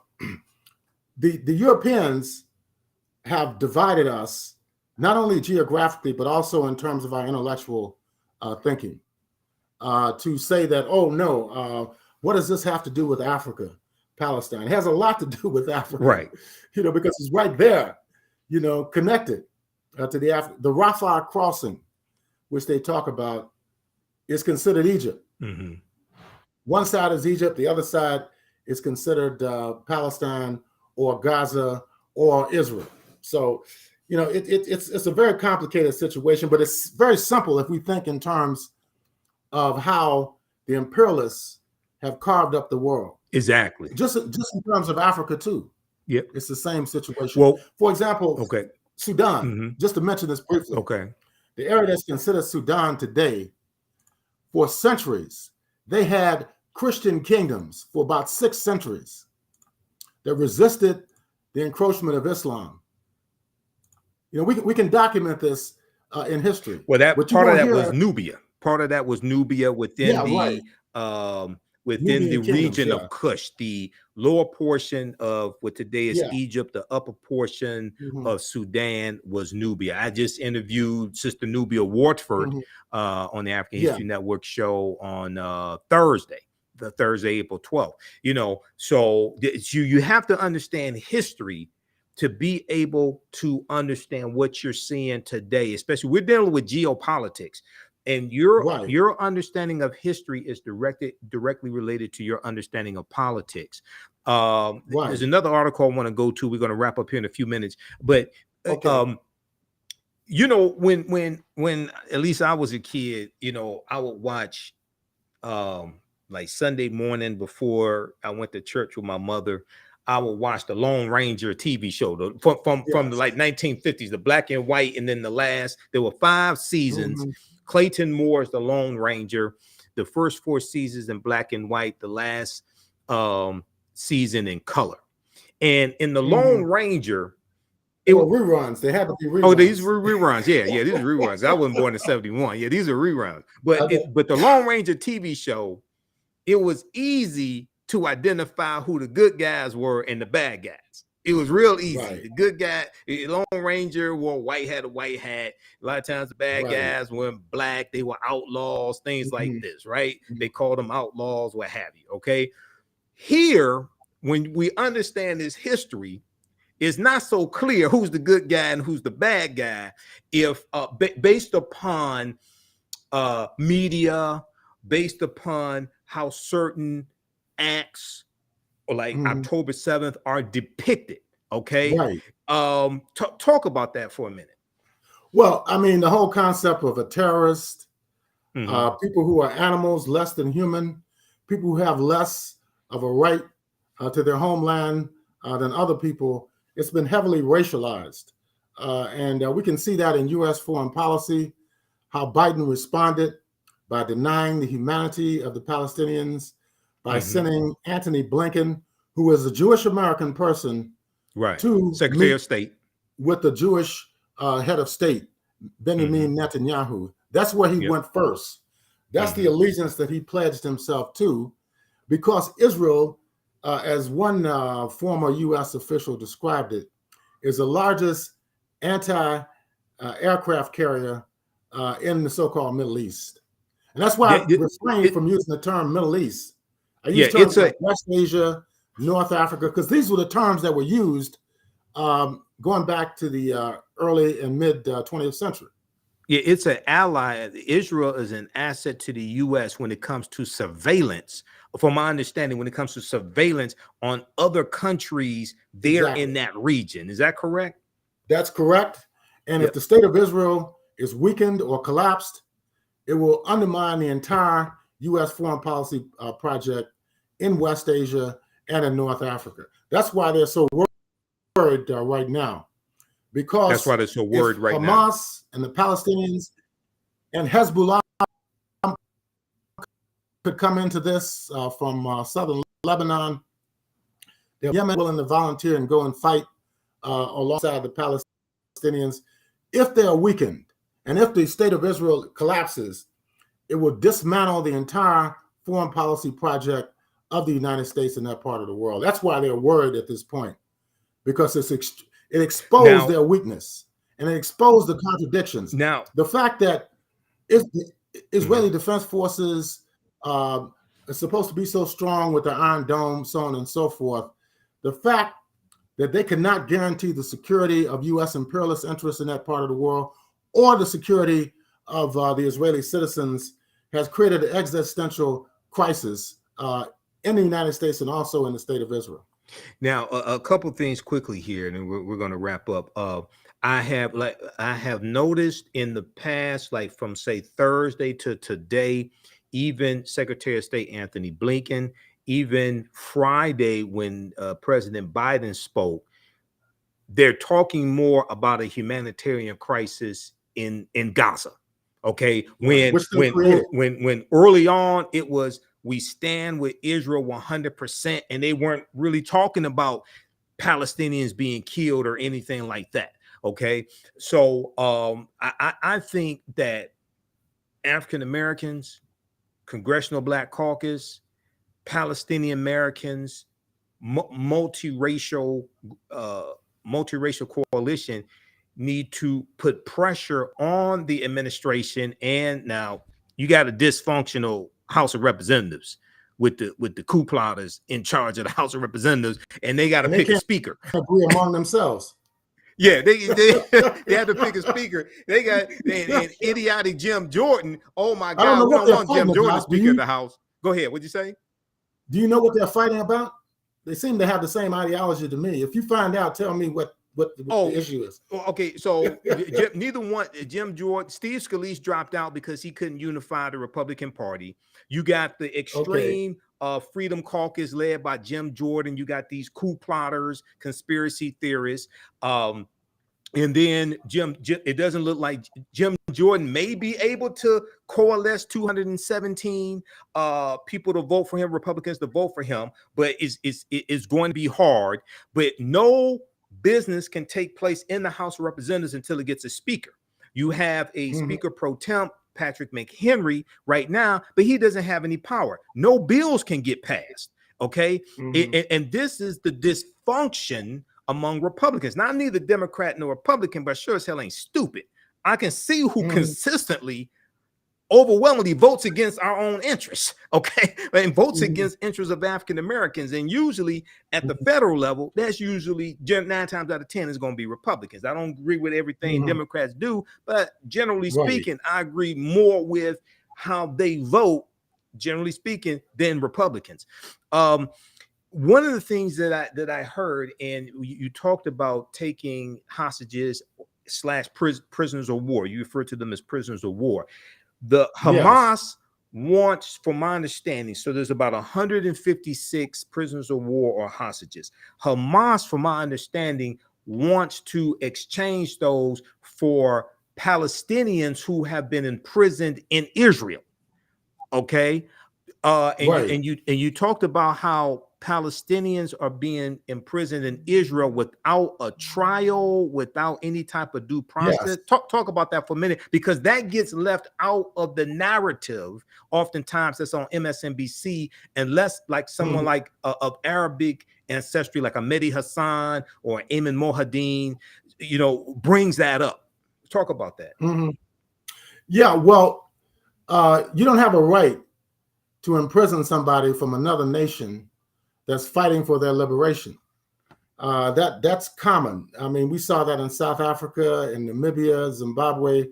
the Europeans have divided us not only geographically but also in terms of our intellectual thinking. To say that, oh no, what does this have to do with Africa, Palestine? It has a lot to do with Africa, right? You know, because it's right there, you know, connected to the Rafah crossing, which they talk about, is considered Egypt. Mm-hmm. One side is Egypt, the other side is considered Palestine or Gaza or Israel. So, you know, it's a very complicated situation, but it's very simple if we think in terms of how the imperialists have carved up the world. Exactly. Just in terms of Africa too. Yep. It's the same situation. Well, for example, okay, Sudan, mm-hmm. just to mention this briefly. Okay. The area that's considered Sudan today, for centuries, they had Christian kingdoms for about 6 centuries that resisted the encroachment of Islam. You know, we can document this in history. Well, that part of that was Nubia. Part of that was Nubia within within the region of Kush, the lower portion of what today is Egypt, the upper portion of Sudan was Nubia. I just interviewed Sister Nubia Wartford on the African History Network show on Thursday, April 12th. You know, so you have to understand history to be able to understand what you're seeing today, especially we're dealing with geopolitics. And your understanding of history is directly related to your understanding of politics. There's another article I want to go to. We're going to wrap up here in a few minutes. But you know, when at least I was a kid, you know, I would watch like Sunday morning before I went to church with my mother. I would watch the Lone Ranger TV show from the like 1950s, the black and white, and then there were 5 seasons. Clayton Moore is the Lone Ranger. The first 4 seasons in black and white, the last season in color. And in the Lone Ranger, it were reruns. They had to be reruns. Oh, these were reruns. Yeah, these are reruns. I wasn't born in 71. Yeah, these are reruns. But but the Lone Ranger TV show, it was easy to identify who the good guys were and the bad guys. It was real easy. The good guy, the Lone Ranger wore a white hat. A lot of times the bad guys were black. They were outlaws, things like this, right? They called them outlaws, what have you, okay? Here, when we understand this history, it's not so clear who's the good guy and who's the bad guy if based upon media, based upon how certain acts or like October 7th are depicted. Okay. Talk about that for a minute. Well, I mean, the whole concept of a terrorist, people who are animals, less than human, people who have less of a right to their homeland than other people, it's been heavily racialized. And we can see that in U.S. foreign policy, how Biden responded by denying the humanity of the Palestinians, by sending Antony Blinken, who is a Jewish American person, to Secretary of State with the Jewish head of state, Benjamin Netanyahu. That's where he went first. That's the allegiance that he pledged himself to, because Israel, as one former U.S. official described it, is the largest anti-aircraft carrier in the so-called Middle East. And that's why I refrained from using the term Middle East. I use terms like West Asia, North Africa, because these were the terms that were used going back to the early and mid 20th century. Yeah, it's an ally. Israel is an asset to the U.S. when it comes to surveillance. From my understanding, when it comes to surveillance on other countries there in that region. Is that correct? That's correct. And if the state of Israel is weakened or collapsed, it will undermine the entire U.S. foreign policy project in West Asia and in North Africa. That's why they're so worried right now. Because that's why they're so worried right now. Hamas and the Palestinians and Hezbollah could come into this from southern Lebanon. The Yemen willing to volunteer and go and fight alongside the Palestinians. if they are weakened and if the state of Israel collapses, it will dismantle the entire foreign policy project of the United States in that part of the world. That's why they're worried at this point, because it exposed their weakness and it exposed the contradictions. Now, the fact that Israeli Defense Forces are supposed to be so strong with the Iron Dome, so on and so forth, the fact that they cannot guarantee the security of U.S. imperialist interests in that part of the world or the security of the Israeli citizens has created an existential crisis in the United States and also in the state of Israel. Now, a couple things quickly here, and then we're going to wrap up. I have noticed in the past, like from say Thursday to today, even Secretary of State Anthony Blinken, even Friday when President Biden spoke, they're talking more about a humanitarian crisis in Gaza. Okay, when early on it was we stand with Israel 100%, and they weren't really talking about Palestinians being killed or anything like that. Okay, so I think that African Americans, Congressional Black Caucus, Palestinian Americans, multiracial coalition need to put pressure on the administration. And now you got a dysfunctional House of Representatives with the coup plotters in charge of the House of Representatives, and they got to pick a speaker. Agree among themselves. Yeah, they had to pick a speaker. They got an idiotic Jim Jordan. Oh my God, we don't want Jim Jordan to speak in the House. Go ahead. What'd you say? Do you know what they're fighting about? They seem to have the same ideology to me. If you find out, tell me what the issue is. Okay, so neither one. Jim Jordan, Steve Scalise dropped out because he couldn't unify the Republican Party. You got the extreme Freedom Caucus led by Jim Jordan. You got these coup plotters, conspiracy theorists. And then it doesn't look like Jim Jordan may be able to coalesce 217 people to vote for him, Republicans to vote for him, but it's going to be hard. But no business can take place in the House of Representatives until it gets a speaker. You have a speaker pro temp, Patrick McHenry, right now, but he doesn't have any power. No bills can get passed. Okay. And this is the dysfunction among Republicans. Now, I'm neither Democrat nor Republican, but sure as hell ain't stupid. I can see who consistently, overwhelmingly votes against our own interests, okay? And votes against interests of African Americans. And usually at the federal level, that's usually 9 times out of 10 is going to be Republicans. I don't agree with everything Democrats do, but generally speaking, I agree more with how they vote, generally speaking, than Republicans. One of the things that I heard, and you talked about taking hostages / prisoners of war. You refer to them as prisoners of war. The Hamas wants, from my understanding, so there's about 156 prisoners of war or hostages. Hamas, from my understanding, wants to exchange those for Palestinians who have been imprisoned in Israel. Okay. And you talked about how Palestinians are being imprisoned in Israel without a trial, without any type of due process. Talk about that for a minute, because that gets left out of the narrative. Oftentimes that's on MSNBC, unless like someone like of Arabic ancestry, like a Mehdi Hassan or Ayman Mohadeen, brings that up. Talk about that. Yeah, well, you don't have a right to imprison somebody from another nation that's fighting for their liberation. That's common. I mean, we saw that in South Africa, in Namibia, Zimbabwe.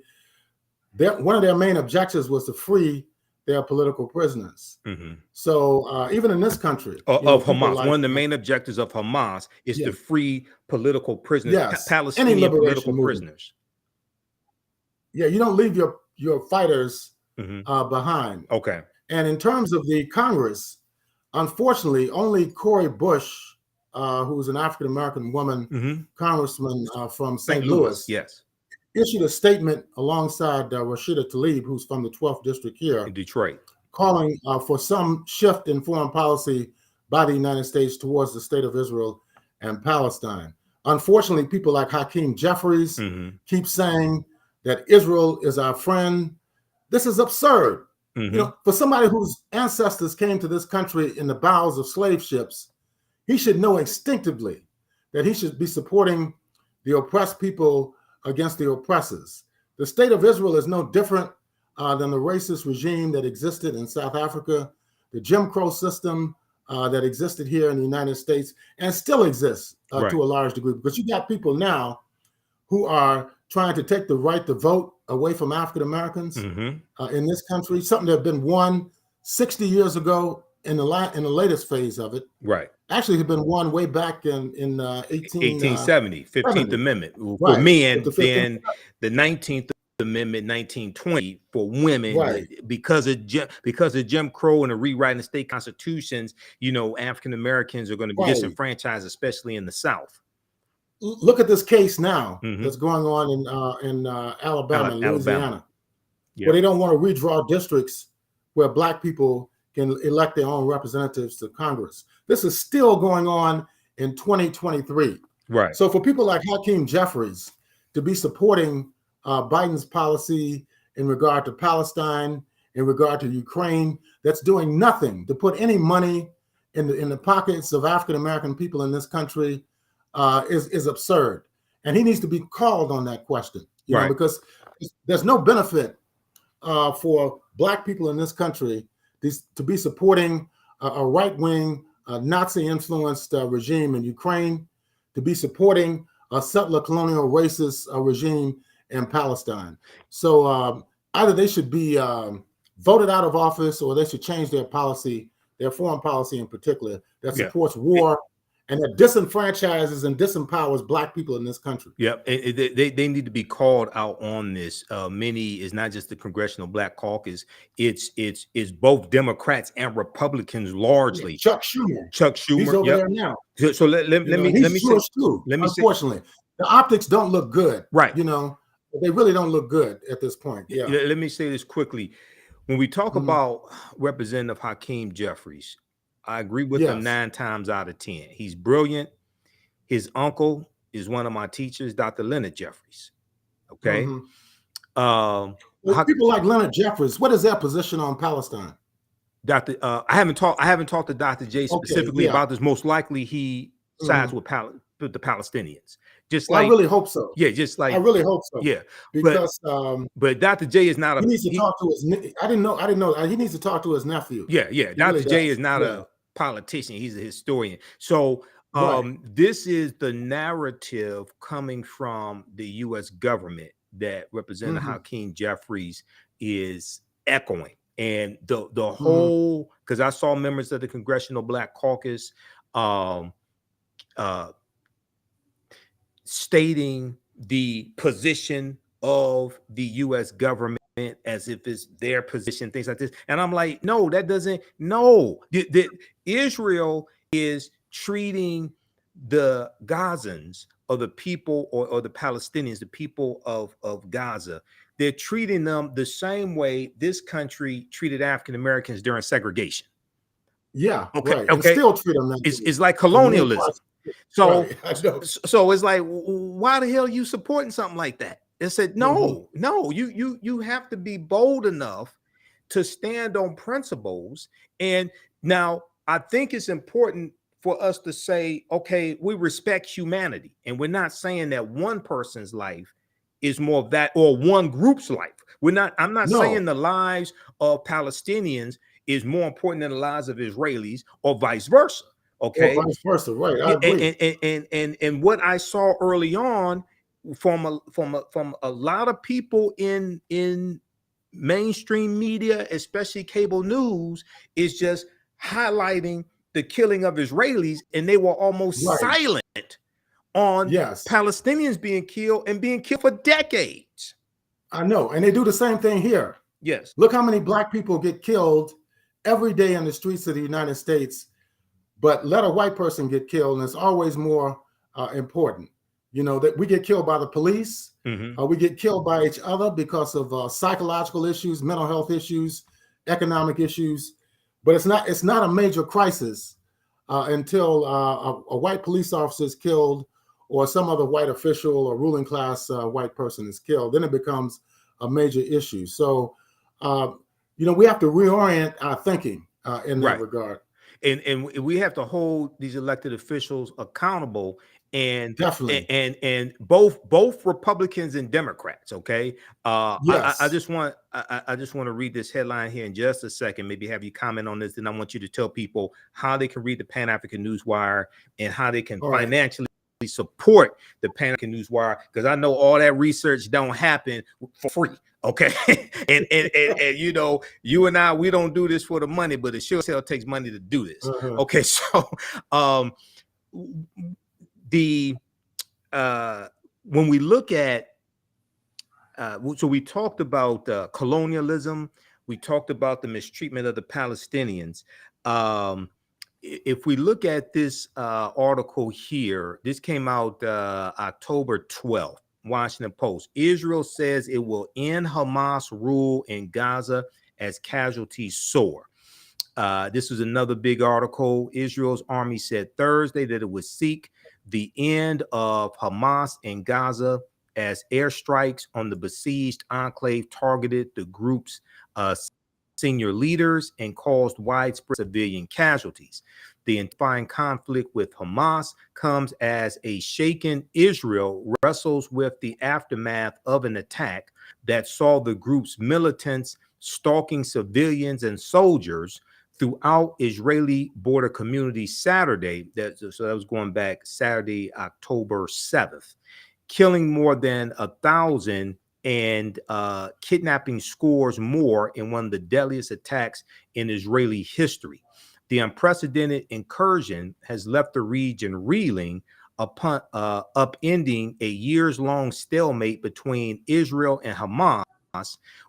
One of their main objectives was to free their political prisoners. So even in this country, of Hamas, one of the main objectives of Hamas is to free political prisoners, Palestinian political prisoners. Yeah, you don't leave your fighters behind. Okay. And in terms of the Congress, unfortunately, only Cori Bush, who's an African-American woman, congressman from St. Louis, issued a statement alongside Rashida Tlaib, who's from the 12th district here in Detroit, calling for some shift in foreign policy by the United States towards the state of Israel and Palestine. Unfortunately, people like Hakeem Jeffries keep saying that Israel is our friend. This is absurd. For somebody whose ancestors came to this country in the bowels of slave ships, he should know instinctively that he should be supporting the oppressed people against the oppressors. The state of Israel is no different than the racist regime that existed in South Africa, the Jim Crow system that existed here in the United States and still exists to a large degree, because you got people now who are trying to take the right to vote away from African Americans in this country, something that had been won 60 years ago in the latest phase of it. Right. Actually, had been won way back in 1870, 15th Amendment for right. men, then the 19th Amendment, 1920 for women, right. because of Jim Crow and the rewriting of state constitutions. African Americans are going to be disenfranchised, especially in the South. Look at this case now that's going on in Alabama and Louisiana, where they don't want to redraw districts where Black people can elect their own representatives to Congress. This is still going on in 2023. Right. So for people like Hakeem Jeffries to be supporting Biden's policy in regard to Palestine, in regard to Ukraine, that's doing nothing to put any money in the pockets of African American people in this country, is absurd. And he needs to be called on that question, you know, because there's no benefit for Black people in this country to be supporting a right-wing Nazi-influenced regime in Ukraine, to be supporting a settler colonial racist regime in Palestine. So either they should be voted out of office, or they should change their policy, their foreign policy in particular, that supports war and that disenfranchises and disempowers Black people in this country. Yep, they need to be called out on this. Many is not just the Congressional Black Caucus; it's both Democrats and Republicans largely. Chuck Schumer, he's over there now. So let me say, unfortunately, the optics don't look good. Right, they really don't look good at this point. Yeah. Let me say this quickly. When we talk about Representative Hakeem Jeffries, I agree with him 9 times out of 10. He's brilliant. His uncle is one of my teachers, Dr. Leonard Jeffries. Okay. Well, people like Leonard Jeffries, what is their position on Palestine? I haven't talked to Dr. J specifically about this. Most likely he sides with the Palestinians. I really hope so. Yeah, just like I really hope so. Yeah, because but Dr. J is not he needs to talk to his. I didn't know. He needs to talk to his nephew. Yeah. Dr. J is not a politician. He's a historian. So this is the narrative coming from the U.S. government that Representative Hakeem Jeffries is echoing, and the whole, because I saw members of the Congressional Black Caucus stating the position of the U.S. government as if it's their position, things like this. And I'm like, no, that doesn't, no. Israel is treating the Gazans, or the people, or the Palestinians, the people of Gaza, they're treating them the same way this country treated African Americans during segregation. Yeah. Okay. And still treat them that it's like colonialism. So it's like, why the hell are you supporting something like that? It said, no, you have to be bold enough to stand on principles. And now I think it's important for us to say, okay, we respect humanity, and we're not saying that one person's life is more of that, or one group's life. I'm not saying the lives of Palestinians is more important than the lives of Israelis, or vice versa. Okay, or vice versa, right? I agree. And what I saw early on from a lot of people in mainstream media, especially cable news, is just highlighting the killing of Israelis, and they were almost silent on Palestinians being killed for decades. I know, and they do the same thing here. Yes, look how many Black people get killed every day in the streets of the United States. But let a white person get killed, and it's always more important. That we get killed by the police, we get killed by each other because of psychological issues, mental health issues, economic issues. But it's not a major crisis until a white police officer is killed, or some other white official or ruling class white person is killed, then it becomes a major issue. So, we have to reorient our thinking in that Right. regard. And we have to hold these elected officials accountable, and Definitely. and both Republicans and Democrats. Okay. I Yes. just want to read this headline here in just a second, maybe have you comment on this, and I want you to tell people how they can read the Pan-African Newswire and how they can All right. financially support the Pan-African Newswire, because I know all that research don't happen for free. Okay. and you and I, we don't do this for the money, but it sure as hell takes money to do this. Uh-huh. Okay. So when we look at so we talked about colonialism, we talked about the mistreatment of the Palestinians. If we look at this article here, this came out October 12th, Washington Post. Israel says it will end Hamas rule in Gaza as casualties soar. This was another big article. Israel's army said Thursday that it would seek the end of Hamas in Gaza as airstrikes on the besieged enclave targeted the group's senior leaders and caused widespread civilian casualties. The intensifying conflict with Hamas comes as a shaken Israel wrestles with the aftermath of an attack that saw the group's militants stalking civilians and soldiers throughout Israeli border communities Saturday. So that was going back Saturday, October 7th, killing more than 1,000 and kidnapping scores more in one of the deadliest attacks in Israeli history. The unprecedented incursion has left the region reeling, upending a years-long stalemate between Israel and Hamas,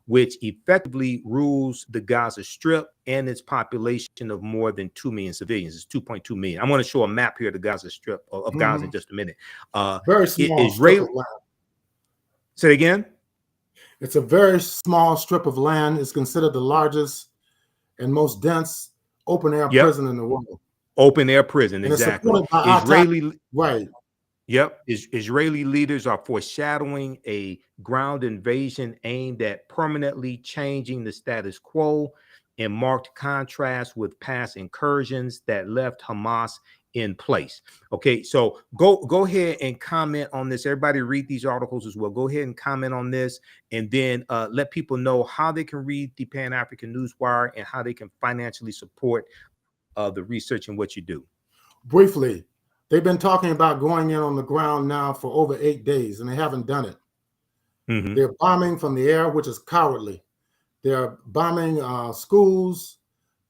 which effectively rules the Gaza Strip and its population of more than 2 million civilians. It's 2.2 million. I'm going to show a map here of the Gaza Strip of Gaza in just a minute. Very small strip of land. Say it again. It's a very small strip of land. It's considered the largest and most dense open-air prison in the world. Open-air prison, and exactly. Right. Yep. Israeli leaders are foreshadowing a ground invasion aimed at permanently changing the status quo, in marked contrast with past incursions that left Hamas in place. Okay, so go ahead and comment on this. Everybody read these articles as well. Go ahead and comment on this, and then let people know how they can read the Pan-African Newswire and how they can financially support the research and what you do. Briefly, they've been talking about going in on the ground now for over 8 days, and they haven't done it. Mm-hmm. They're bombing from the air, which is cowardly. They're bombing schools,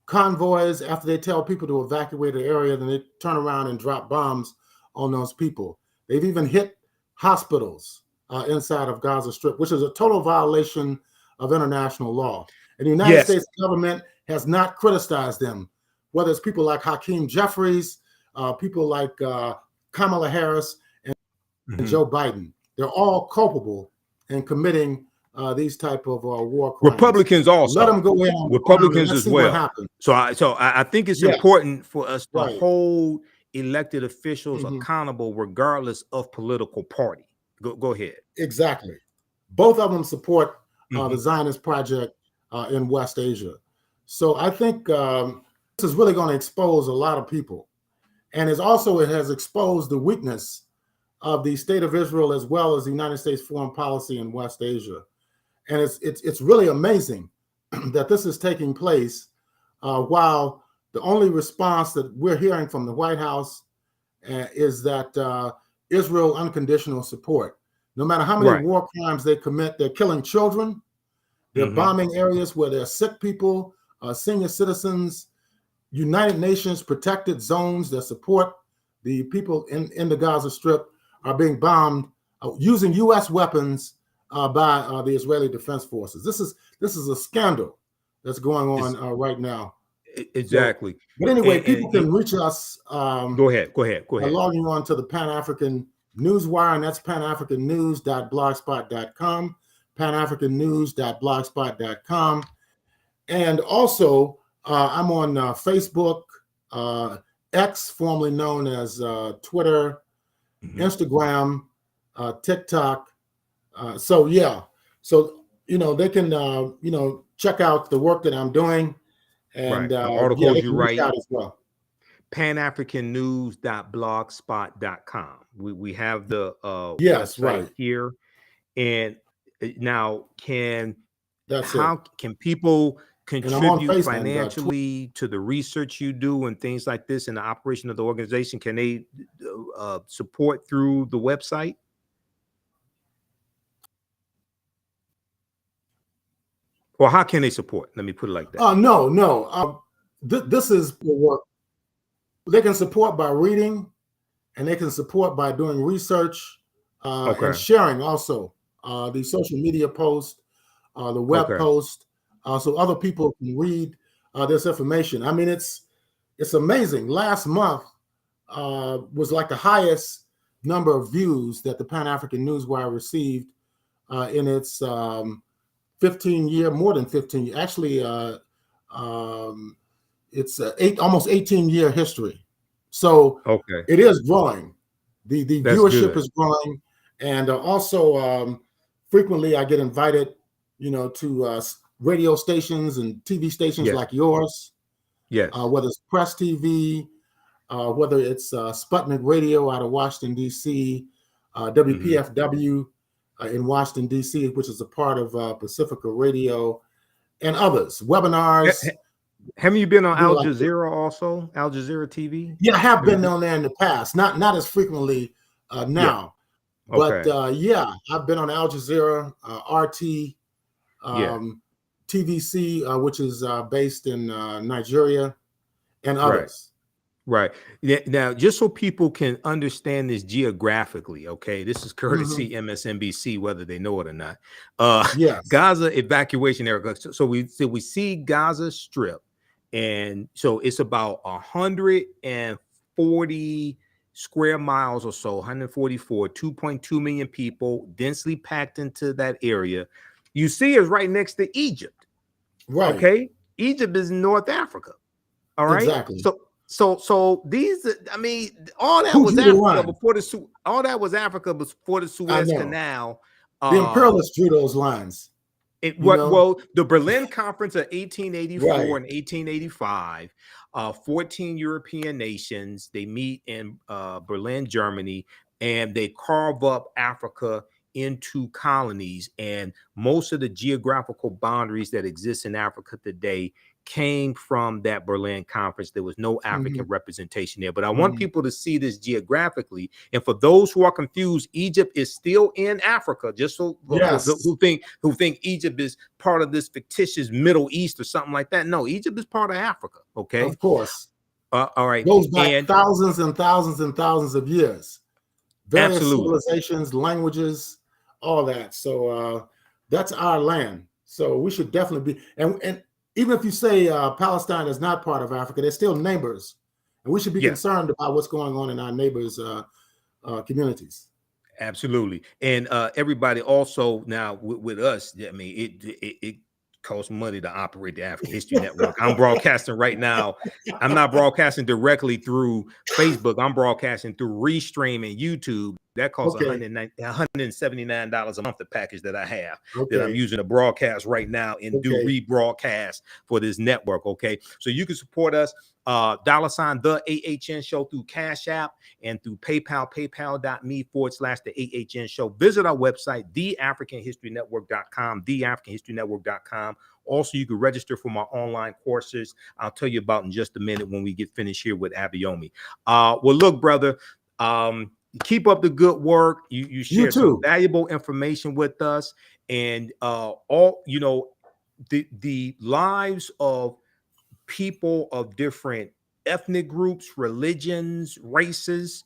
convoys. After they tell people to evacuate the area, then they turn around and drop bombs on those people. They've even hit hospitals inside of Gaza Strip, which is a total violation of international law. And the United States government has not criticized them, whether it's people like Hakeem Jeffries, people like Kamala Harris and Joe Biden. They're all culpable in committing these type of war crimes. Republicans also. Let them go in. Republicans as well. So I think it's important for us to hold elected officials accountable regardless of political party. Go ahead. Exactly. Both of them support the Zionist project in West Asia. So I think this is really going to expose a lot of people. And it has exposed the weakness of the state of Israel as well as the United States foreign policy in West Asia. And it's really amazing that this is taking place while the only response that we're hearing from the White House is that Israel unconditional support. No matter how many war crimes they commit, they're killing children, they're bombing areas where there are sick people, senior citizens, United Nations protected zones that support the people in the Gaza Strip are being bombed using U.S. weapons by the Israeli Defense Forces. This is a scandal that's going on right now. Exactly. So, but anyway, people can reach us. Go ahead. Logging on to the Pan-African Newswire, and that's panafricannews.blogspot.com, panafricannews.blogspot.com. And also, I'm on Facebook, X, formerly known as Twitter, Instagram, TikTok. So yeah, so they can check out the work that I'm doing, and The yeah, articles they you can reach write, out as well. panafricannews.blogspot.com. We have the Yes, website right. here. And now That's it. how can people And I'm on contribute Facebook and financially to the research you do and things like this in the operation of the organization? Can they support through the website? Or how can they support? Let me put it like that. No. This is the work. They can support by reading, and they can support by doing research and Okay. sharing also the social media post, the web Okay. post, so other people can read this information. I mean, it's amazing. Last month was like the highest number of views that the Pan African Newswire received in its 15-year, more than 15, actually, it's almost 18-year history. So Okay. it is growing. The That's viewership good. is growing, and also frequently I get invited, to radio stations and TV stations Yes. like yours, Yes. whether it's Press TV, whether it's Sputnik Radio out of Washington D.C., WPFW in Washington D.C., which is a part of Pacifica Radio, and others, webinars. Haven't you been on Al Like Jazeera also? Al Jazeera TV? Yeah, I have Have you been been? on there in the past, not as frequently Yeah. now, but Okay. yeah, I've been on Al Jazeera, RT, Yeah. TVC, which is based in Nigeria, and Right. others. Right. Now, just so people can understand this geographically, okay, this is courtesy MSNBC, whether they know it or not. Yes. Gaza evacuation area. So we see Gaza Strip, and so it's about 140 square miles or so, 144, 2.2 million people densely packed into that area. You see, is right next to Egypt. Right. Okay, Egypt is in North Africa. All right. Exactly. So these, I mean, all that Who was drew the Africa line? before all that was Africa before the I Suez know. Canal. The imperialists drew those lines. Well, the Berlin Conference of 1884 Right. and 1885, 14 European nations, they meet in Berlin, Germany, and they carve up Africa into colonies. And most of the geographical boundaries that exist in Africa today came from that Berlin Conference. There was no African representation there. But I want people to see this geographically. And for those who are confused, Egypt is still in Africa. Just so Yes. who think Egypt is part of this fictitious Middle East or something like that. No, Egypt is part of Africa. Okay. Of course. All right. Goes back thousands and thousands and thousands of years. Various Absolutely. civilizations, languages, all that. So that's our land. So we should definitely be, and even if you say Palestine is not part of Africa, they're still neighbors, and we should be concerned about what's going on in our neighbors' communities. Absolutely. And everybody also now with us, I mean, it costs money to operate the African History Network. I'm broadcasting right now. I'm not broadcasting directly through Facebook. I'm broadcasting through Restream and YouTube. That costs $179 a month, the package that I have that I'm using to broadcast right now and do rebroadcast for this network. Okay. So you can support us, $, the AHN show through Cash App and through PayPal, paypal.me/the AHN show. Visit our website, theafricanhistorynetwork.com, theafricanhistorynetwork.com. Also, you can register for my online courses. I'll tell you about in just a minute when we get finished here with Abayomi. Well, look, brother, keep up the good work. You shared some valuable information with us, and all the lives of people of different ethnic groups, religions, races,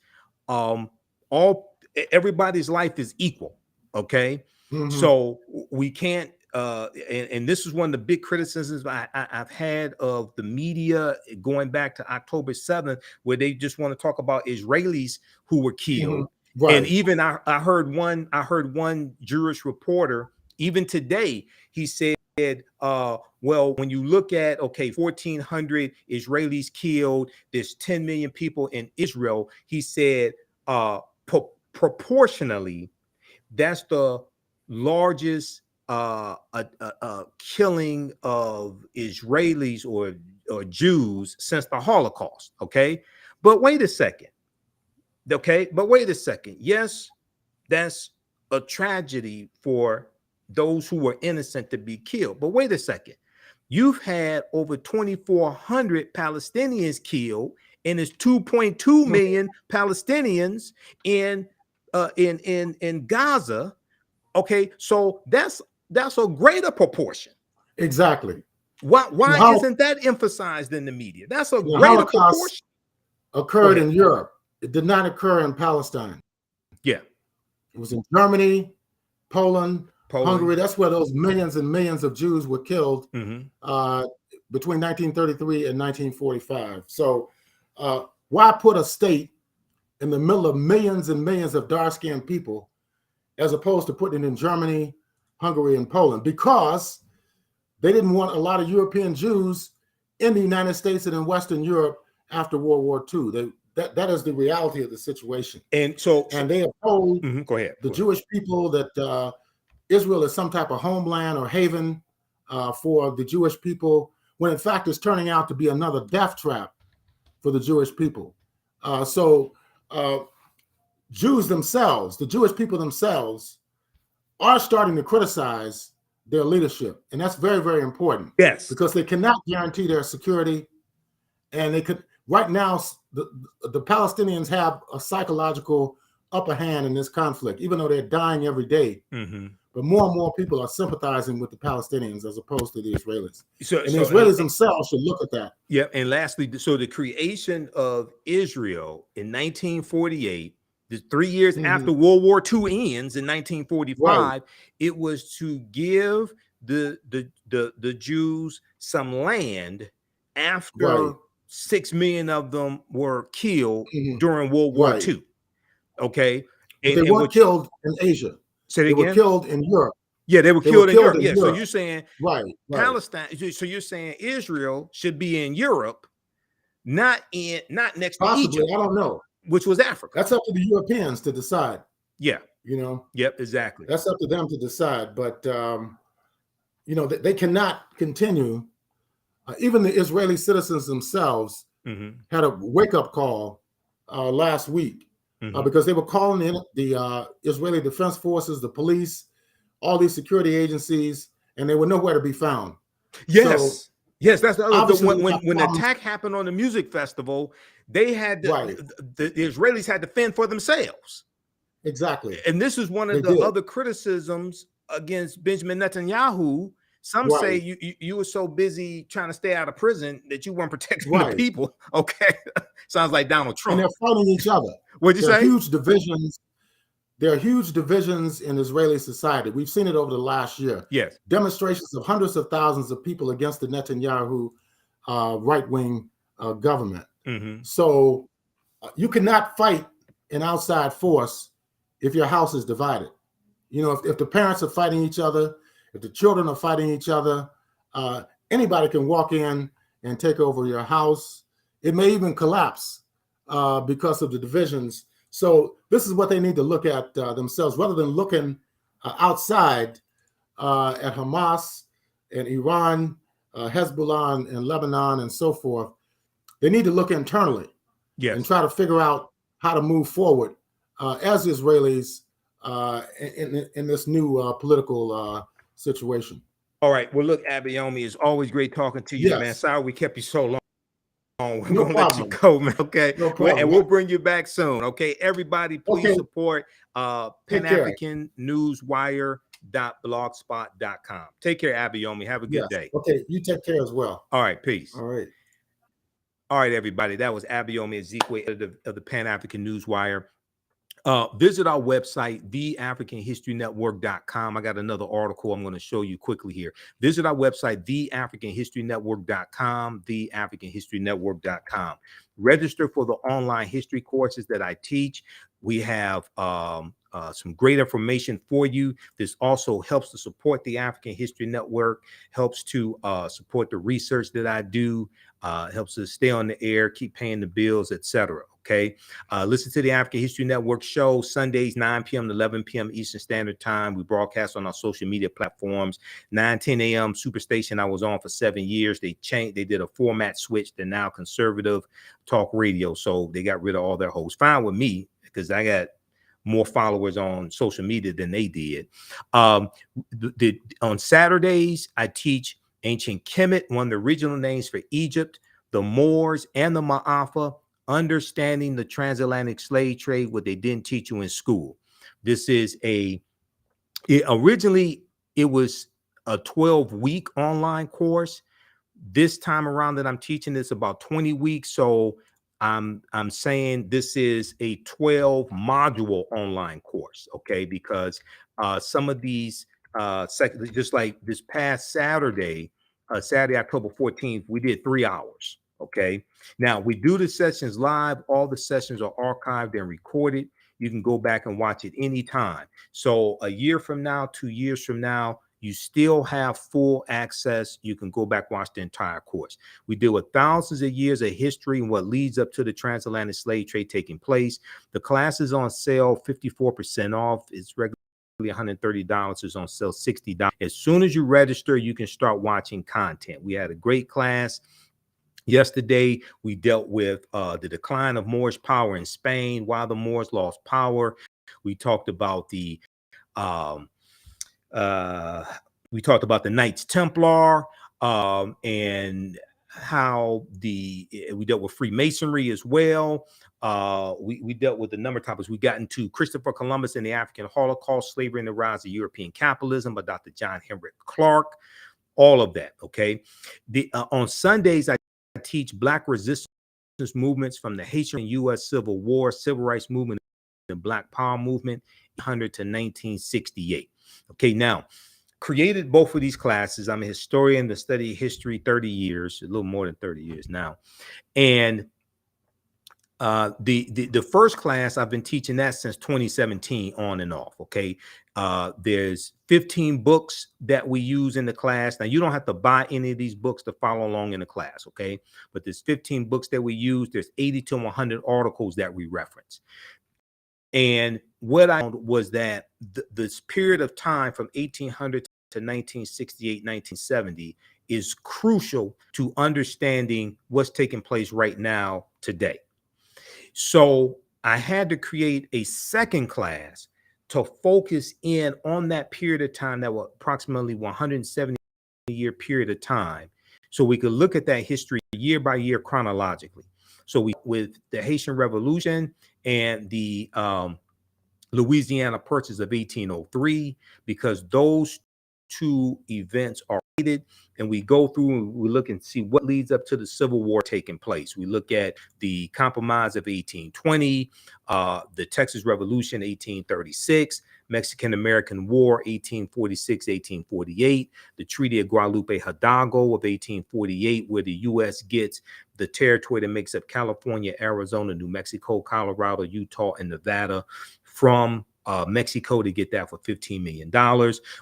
everybody's life is equal. Okay. So we can't and this is one of the big criticisms I've had of the media going back to October 7th, where they just want to talk about Israelis who were killed. Right. And even I heard one Jewish reporter, even today, he said, well, when you look at 1,400 Israelis killed, there's 10 million people in Israel. He said, proportionally, that's the largest killing of Israelis or Jews since the Holocaust. Okay, but wait a second. Okay, but wait a second. Yes, that's a tragedy for those who were innocent to be killed. But wait a second. You've had over 2,400 Palestinians killed, and it's 2.2 million Palestinians in Gaza. Okay, so that's a greater proportion. Exactly. Why isn't that emphasized in the media? That's a greater proportion. Occurred in Europe. It did not occur in Palestine. Yeah. It was in Germany, Poland, Hungary. That's where those millions and millions of Jews were killed between 1933 and 1945. So why put a state in the middle of millions and millions of dark-skinned people as opposed to putting it in Germany, Hungary, and Poland? Because they didn't want a lot of European Jews in the United States and in Western Europe after World War II. That is the reality of the situation. And they have told the Jewish people that Israel is some type of homeland or haven for the Jewish people, when in fact it's turning out to be another death trap for the Jewish people. Jews themselves, the Jewish people themselves, are starting to criticize their leadership. And that's very, very important. Yes. Because they cannot guarantee their security. And they could, right now, the Palestinians have a psychological upper hand in this conflict, even though they're dying every day. But more and more people are sympathizing with the Palestinians as opposed to the Israelis. The Israelis themselves should look at that. Yeah. And lastly, so the creation of Israel in 1948, the 3 years after World War II ends in 1945, it was to give the Jews some land after 6 million of them were killed during World War II. Okay. But they weren't killed in Asia. They were killed in Europe. Yeah, they were killed in Europe. Yeah. So you're saying Palestine. So you're saying Israel should be in Europe, not next Possibly, to Egypt. I don't know. Which was Africa. That's up to the Europeans to decide. Yeah. You know? Yep, exactly. That's up to them to decide. But, you know, they cannot continue. Even the Israeli citizens themselves had a wake-up call last week because they were calling in the Israeli Defense Forces, the police, all these security agencies, and they were nowhere to be found. Yes. So, yes, that's the other thing. When the attack happened on the music festival, they had the Israelis had to fend for themselves. Exactly. And this is one of the other criticisms against Benjamin Netanyahu. Some say you were so busy trying to stay out of prison that you weren't protecting the people. Okay. Sounds like Donald Trump. And they're fighting each other. What'd you say? Huge divisions. There are huge divisions in Israeli society. We've seen it over the last year. Yes. Demonstrations of hundreds of thousands of people against the Netanyahu right-wing government. So you cannot fight an outside force if your house is divided. You know, if the parents are fighting each other, if the children are fighting each other, anybody can walk in and take over your house. It may even collapse because of the divisions. So this is what they need to look at themselves, rather than looking outside at Hamas and Iran, Hezbollah and Lebanon and so forth. They need to look internally and try to figure out how to move forward as Israelis in this new political situation. All right. Well, look, Abayomi, it's always great talking to you, man. Sorry we kept you so long. We're going to let you go, man. Okay. No problem. And we'll bring you back soon. Okay. Everybody, please support PanAfricanNewsWire.blogspot.com. Take care, Abayomi. Have a good day. Okay. You take care as well. All right. Peace. All right. All right, everybody. That was Abayomi Azikiwe of the Pan-African Newswire. Visit our website, TheAHNShow.com. I got another article I'm going to show you quickly here. Visit our website, TheAHNShow.com, TheAHNShow.com. Register for the online history courses that I teach. We have some great information for you. This also helps to support the African History Network, helps to support the research that I do, helps us stay on the air, keep paying the bills, etc. Okay. Listen to the African History Network show Sundays, 9 p.m. to 11 p.m. Eastern Standard Time. We broadcast on our social media platforms. 9:10 a.m. Superstation I was on for 7 years. They did a format switch. They're now conservative talk radio. So they got rid of all their hosts. Fine with me, because I got more followers on social media than they did. On Saturdays, I teach ancient Kemet, one of the regional names for Egypt, the Moors, and the Ma'afa, understanding the transatlantic slave trade, what they didn't teach you in school. This is originally it was a 12-week online course. This time around that I'm teaching this about 20 weeks. So I'm saying this is a 12 module online course, okay? Because some of these just like this past Saturday, Saturday, October 14th, we did 3 hours. Okay. Now we do the sessions live. All the sessions are archived and recorded. You can go back and watch it anytime. So a year from now, 2 years from now, you still have full access. You can go back, watch the entire course. We deal with thousands of years of history and what leads up to the transatlantic slave trade taking place. The class is on sale, 54% off. It's regularly $130. It's on sale, $60. As soon as you register, you can start watching content. We had a great class. Yesterday, we dealt with the decline of Moorish power in Spain, why the Moors lost power. We talked about the Knights Templar, and how we dealt with Freemasonry as well. We dealt with a number of topics. We got into Christopher Columbus and the African Holocaust, slavery and the rise of European capitalism by Dr. John Henrik Clarke. All of that. Okay. On Sundays, I teach Black resistance movements from the Haitian and U.S. Civil War, Civil Rights Movement, and Black Power Movement, 1800 to 1968. Okay, now, created both of these classes. I'm a historian that studied history 30 years, a little more than 30 years now. And the first class, I've been teaching that since 2017 on and off. Okay. There's 15 books that we use in the class. Now you don't have to buy any of these books to follow along in the class. Okay. But there's 15 books that we use. There's 80 to 100 articles that we reference. And what I found was that this period of time from 1800 to 1968, 1970 is crucial to understanding what's taking place right now today. So I had to create a second class to focus in on that period of time, that was approximately 170-year period of time, so we could look at that history year by year chronologically. So with the Haitian Revolution and the Louisiana Purchase of 1803, because those two events are related, and we go through and we look and see what leads up to the Civil War taking place. We look at the Compromise of 1820, the Texas Revolution, 1836, Mexican-American War, 1846-1848, the Treaty of Guadalupe Hidalgo of 1848, where the U.S. gets the territory that makes up California, Arizona, New Mexico, Colorado, Utah, and Nevada from Mexico to get that for $15 million.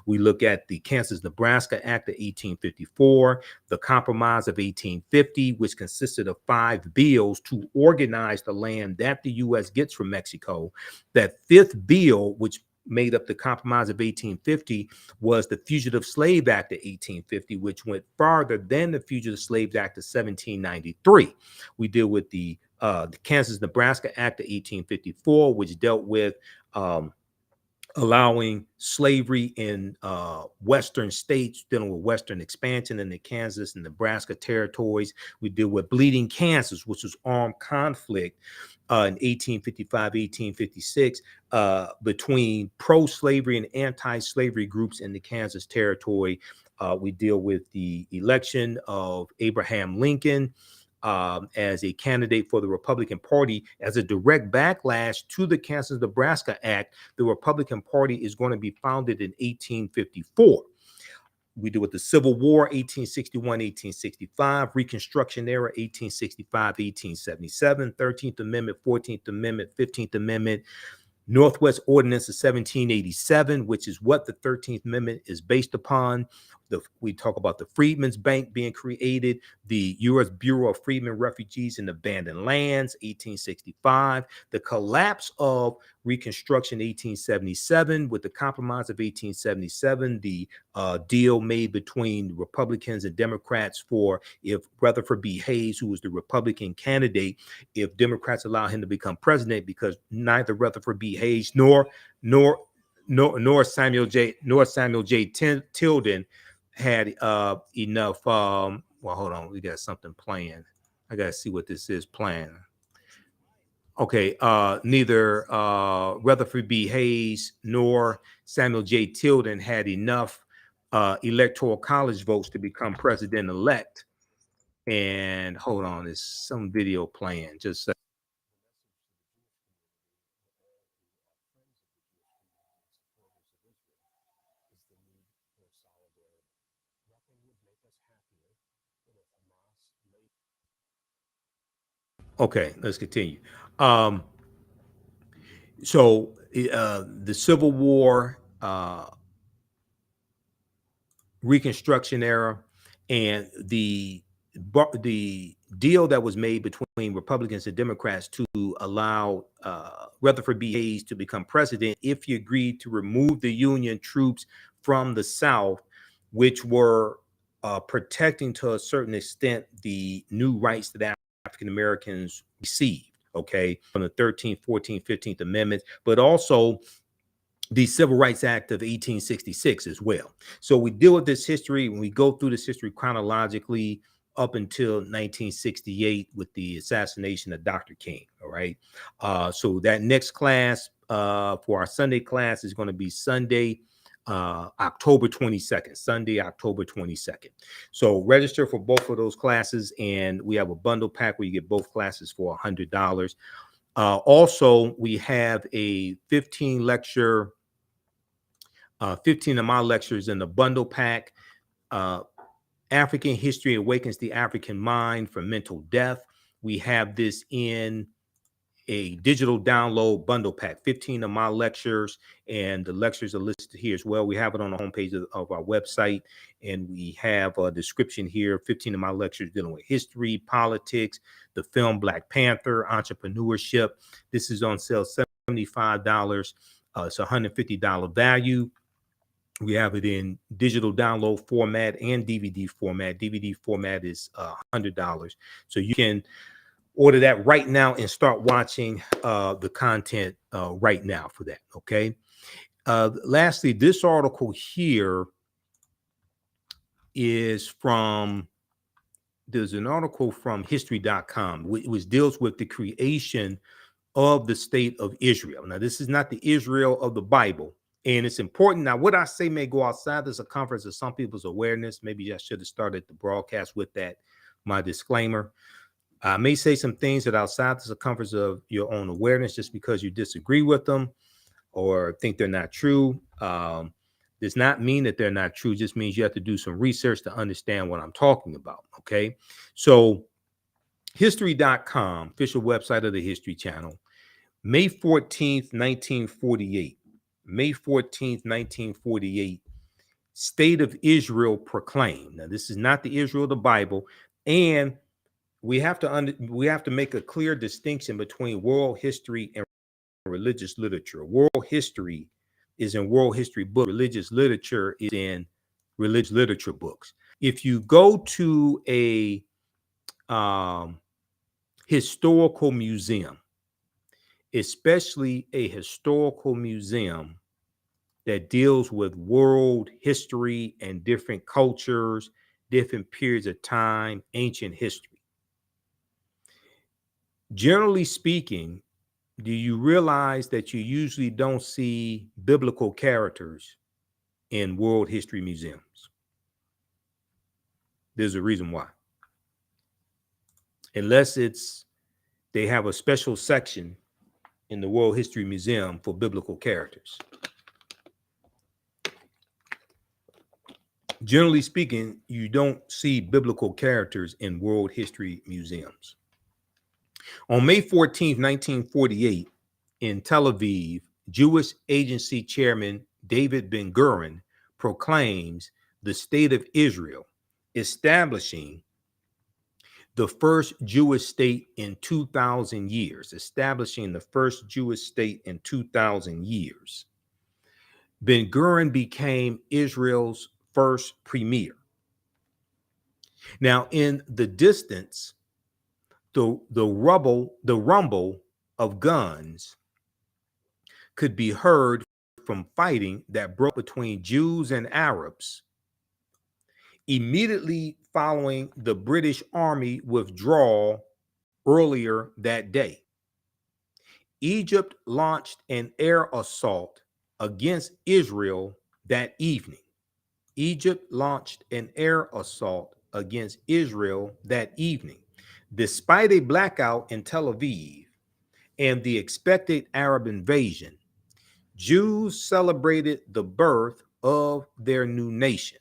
We look at the Kansas-Nebraska Act of 1854, the Compromise of 1850, which consisted of 5 bills to organize the land that the U.S. gets from Mexico. That 5th bill, which made up the Compromise of 1850, was the Fugitive Slave Act of 1850, which went farther than the Fugitive Slave Act of 1793. We deal with the Kansas-Nebraska Act of 1854, which dealt with allowing slavery in Western states, dealing with Western expansion in the Kansas and Nebraska territories. We deal with Bleeding Kansas, which was armed conflict in 1855, 1856, between pro-slavery and anti-slavery groups in the Kansas territory. We deal with the election of Abraham Lincoln as a candidate for the Republican Party as a direct backlash to the Kansas-Nebraska Act. The Republican Party is going to be founded in 1854. We deal with the Civil War, 1861, 1865, Reconstruction era, 1865, 1877, 13th Amendment, 14th Amendment, 15th Amendment, Northwest Ordinance of 1787, which is what the 13th Amendment is based upon. We talk about the Freedmen's Bank being created, the U.S. Bureau of Freedmen, Refugees, and Abandoned Lands, 1865, the collapse of Reconstruction, 1877, with the Compromise of 1877, the deal made between Republicans and Democrats for if Rutherford B. Hayes, who was the Republican candidate, if Democrats allow him to become president, because neither Rutherford B. Hayes nor Samuel J. Tilden had enough. Well, hold on, we got something playing. I gotta see what this is playing. Okay, neither Rutherford B. Hayes nor Samuel J. Tilden had enough electoral college votes to become president-elect. And hold on, there's some video playing. Just okay, let's continue. So the Civil War, Reconstruction era, and the deal that was made between Republicans and Democrats to allow Rutherford B. Hayes to become president if he agreed to remove the Union troops from the South, which were protecting to a certain extent the new rights that African Americans received, okay, from the 13th, 14th, 15th Amendments, but also the Civil Rights Act of 1866 as well. So we deal with this history, and we go through this history chronologically up until 1968 with the assassination of Dr. King. All right. So that next class for our Sunday class is going to be Sunday, October 22nd, Sunday, October 22nd. So register for both of those classes, and we have a bundle pack where you get both classes for $100. Also, we have a 15 of my lectures in the bundle pack. African History Awakens the African Mind from Mental Death. We have this in a digital download bundle pack, 15 of my lectures, and the lectures are listed here as well. We have it on the homepage of our website, and we have a description here, 15 of my lectures dealing with history, politics, the film Black Panther, entrepreneurship. This is on sale, $75. It's a $150 value. We have it in digital download format and DVD format. DVD format is $100. So you can order that right now and start watching the content right now for that, okay? Lastly, this article here is from, there's an article from history.com, which deals with the creation of the state of Israel. Now, this is not the Israel of the Bible. And it's important. Now, what I say may go outside the circumference of some people's awareness. Maybe I should have started the broadcast with that, my disclaimer. I may say some things that are outside the circumference of your own awareness just because you disagree with them or think they're not true. Does not mean that they're not true. Just means you have to do some research to understand what I'm talking about. Okay. So history.com, official website of the History Channel, May 14th, 1948. May 14th, 1948, State of Israel proclaimed. Now, this is not the Israel of the Bible, and we have to make a clear distinction between world history and religious literature. World history is in world history books. Religious literature is in religious literature books. If you go to a historical museum, especially a historical museum that deals with world history and different cultures, different periods of time, ancient history. Generally speaking, do you realize that you usually don't see biblical characters in world history museums? There's a reason why. Unless they have a special section in the World History Museum for biblical characters. Generally speaking, you don't see biblical characters in world history museums. On May 14th, 1948, in Tel Aviv, Jewish Agency Chairman David Ben-Gurion proclaims the state of Israel, establishing the first Jewish state in 2,000 years, establishing the first Jewish state in 2,000 years. Ben-Gurion became Israel's first premier. Now, in the distance, the rumble of guns could be heard from fighting that broke between Jews and Arabs immediately following the British Army withdrawal earlier that day. Egypt launched an air assault against Israel that evening. Egypt launched an air assault against Israel that evening. Despite a blackout in Tel Aviv and the expected Arab invasion, Jews celebrated the birth of their new nation,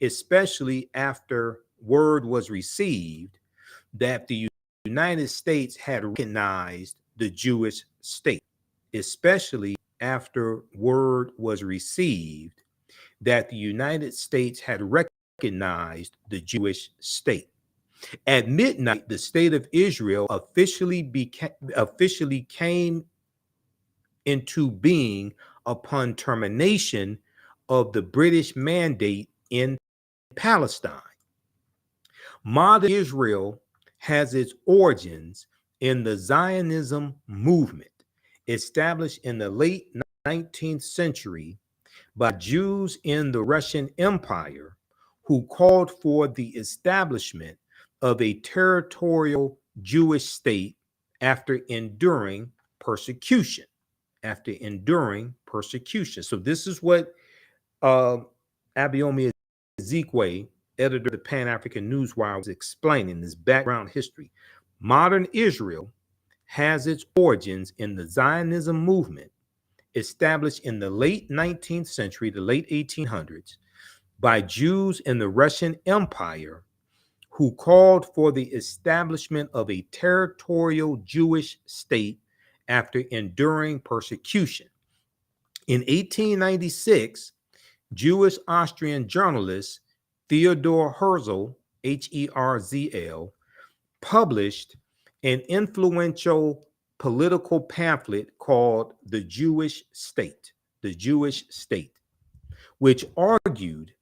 especially after word was received that the United States had recognized the Jewish state, especially after word was received that the United States had recognized the Jewish state. At midnight, the state of Israel officially came into being upon termination of the British mandate in Palestine. Modern Israel has its origins in the Zionism movement, established in the late 19th century by Jews in the Russian Empire who called for the establishment of a territorial Jewish state after enduring persecution. So this is what Abayomi Azikiwe, editor of the Pan-African Newswire, was explaining this background history. Modern Israel has its origins in the Zionism movement, established in the late 19th century, the late 1800s, by Jews in the Russian Empire who called for the establishment of a territorial Jewish state after enduring persecution. In 1896, Jewish Austrian journalist Theodor Herzl, Herzl, published an influential political pamphlet called The Jewish State, which argued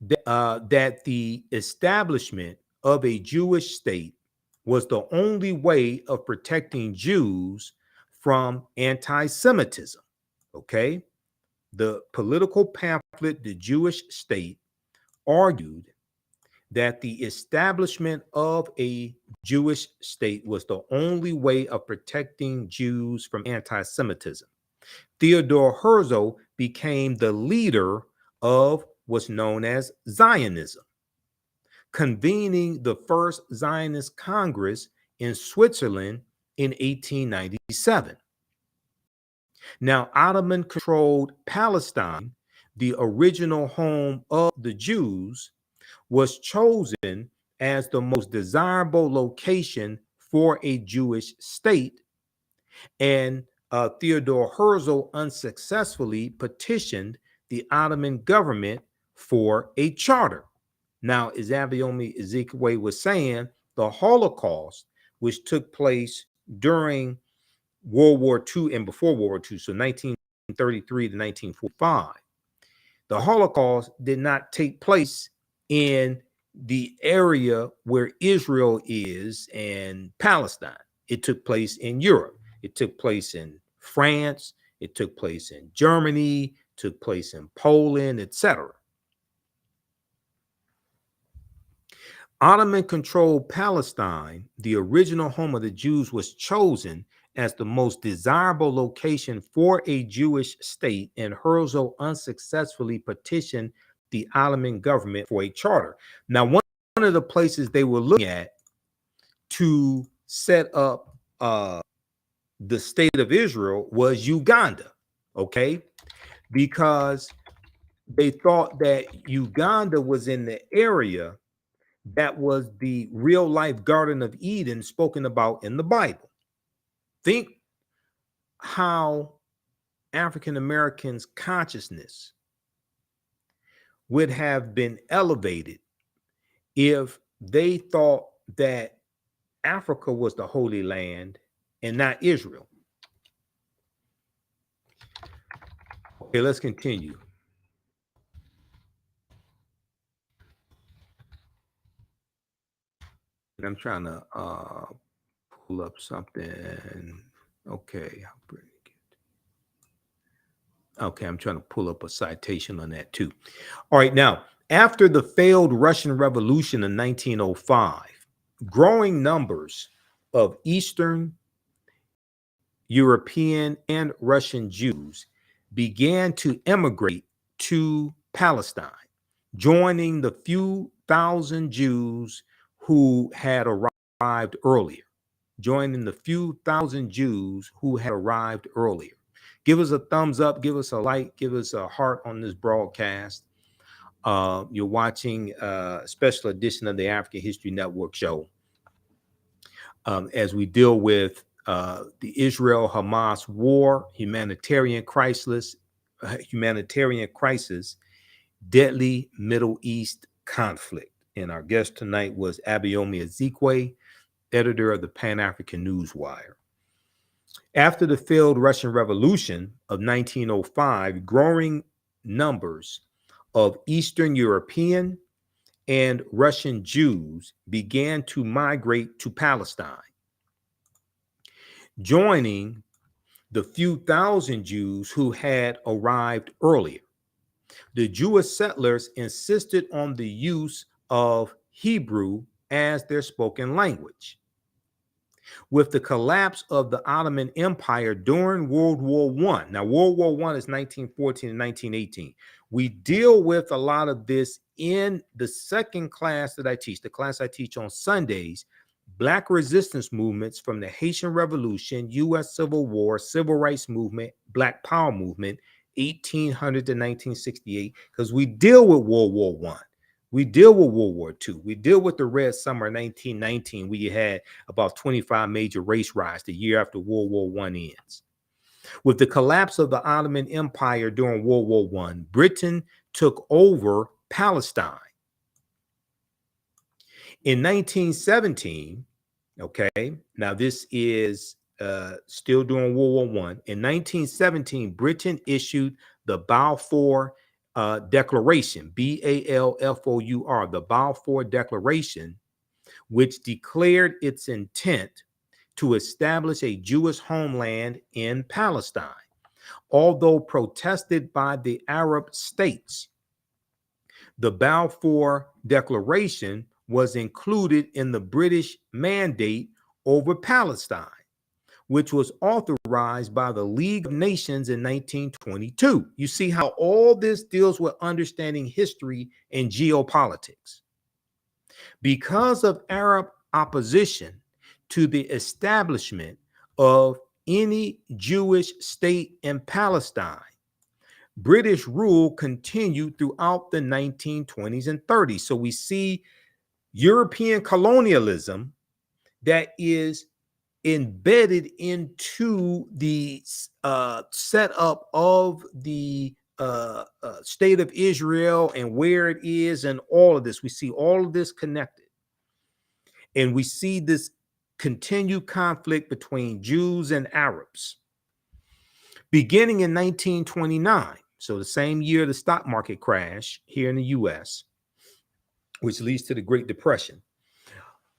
that the establishment of a Jewish state was the only way of protecting Jews from anti-Semitism. Okay? The political pamphlet, The Jewish State, argued that the establishment of a Jewish state was the only way of protecting Jews from anti-Semitism. Theodor Herzl became the leader of what's known as Zionism, convening the first Zionist Congress in Switzerland in 1897. Now, Ottoman-controlled Palestine, the original home of the Jews, was chosen as the most desirable location for a Jewish state, and Theodor Herzl unsuccessfully petitioned the Ottoman government for a charter. Now, as Abayomi Azikiwe was saying, the Holocaust, which took place during World War II and before World War II, so 1933 to 1945, the Holocaust did not take place in the area where Israel is and Palestine. It took place in Europe. It took place in France. It took place in Germany, took place in Poland, etc. Ottoman-controlled Palestine, the original home of the Jews, was chosen as the most desirable location for a Jewish state, and Herzl unsuccessfully petitioned the Ottoman government for a charter. Now, one of the places they were looking at to set up the state of Israel was Uganda, okay? Because they thought that Uganda was in the area that was the real life Garden of Eden spoken about in the Bible. Think how African Americans' consciousness would have been elevated if they thought that Africa was the Holy Land and not Israel. Okay, let's continue. And I'm trying to pull up something. Okay. Okay, I'm trying to pull up a citation on that too. All right, now, after the failed Russian Revolution in 1905, growing numbers of Eastern European and Russian Jews began to emigrate to Palestine, joining the few thousand Jews who had arrived earlier. Give us a thumbs up, give us a like, give us a heart on this broadcast. You're watching a special edition of the African History Network show as we deal with the Israel-Hamas war, humanitarian crisis, deadly Middle East conflict. And our guest tonight was Abayomi Azikiwe, editor of the Pan-African Newswire. After the failed Russian Revolution of 1905, growing numbers of Eastern European and Russian Jews began to migrate to Palestine, joining the few thousand Jews who had arrived earlier. The Jewish settlers insisted on the use of Hebrew as their spoken language. With the collapse of the Ottoman Empire during World War I, now World War I is 1914 and 1918. We deal with a lot of this in the second class that I teach, the class I teach on Sundays, Black resistance movements from the Haitian Revolution, U.S. Civil War, Civil Rights Movement, Black Power Movement, 1800 to 1968, because we deal with World War I. We deal with World War II. We deal with the Red Summer 1919, where you had about 25 major race riots the year after World War I ends. With the collapse of the Ottoman Empire during World War I, Britain took over Palestine. In 1917, okay, now this is still during World War I. In 1917, Britain issued the Balfour Declaration, B-A-L-F-O-U-R, the Balfour Declaration, which declared its intent to establish a Jewish homeland in Palestine. Although protested by the Arab states, the Balfour Declaration was included in the British Mandate over Palestine, which was authorized by the League of Nations in 1922. You see how all this deals with understanding history and geopolitics. Because of Arab opposition to the establishment of any Jewish state in Palestine, British rule continued throughout the 1920s and 30s. So we see European colonialism that is embedded into the setup of the state of Israel and where it is and all of this. We see all of this connected. And we see this continued conflict between Jews and Arabs. Beginning in 1929, so the same year the stock market crash here in the U.S., which leads to the Great Depression.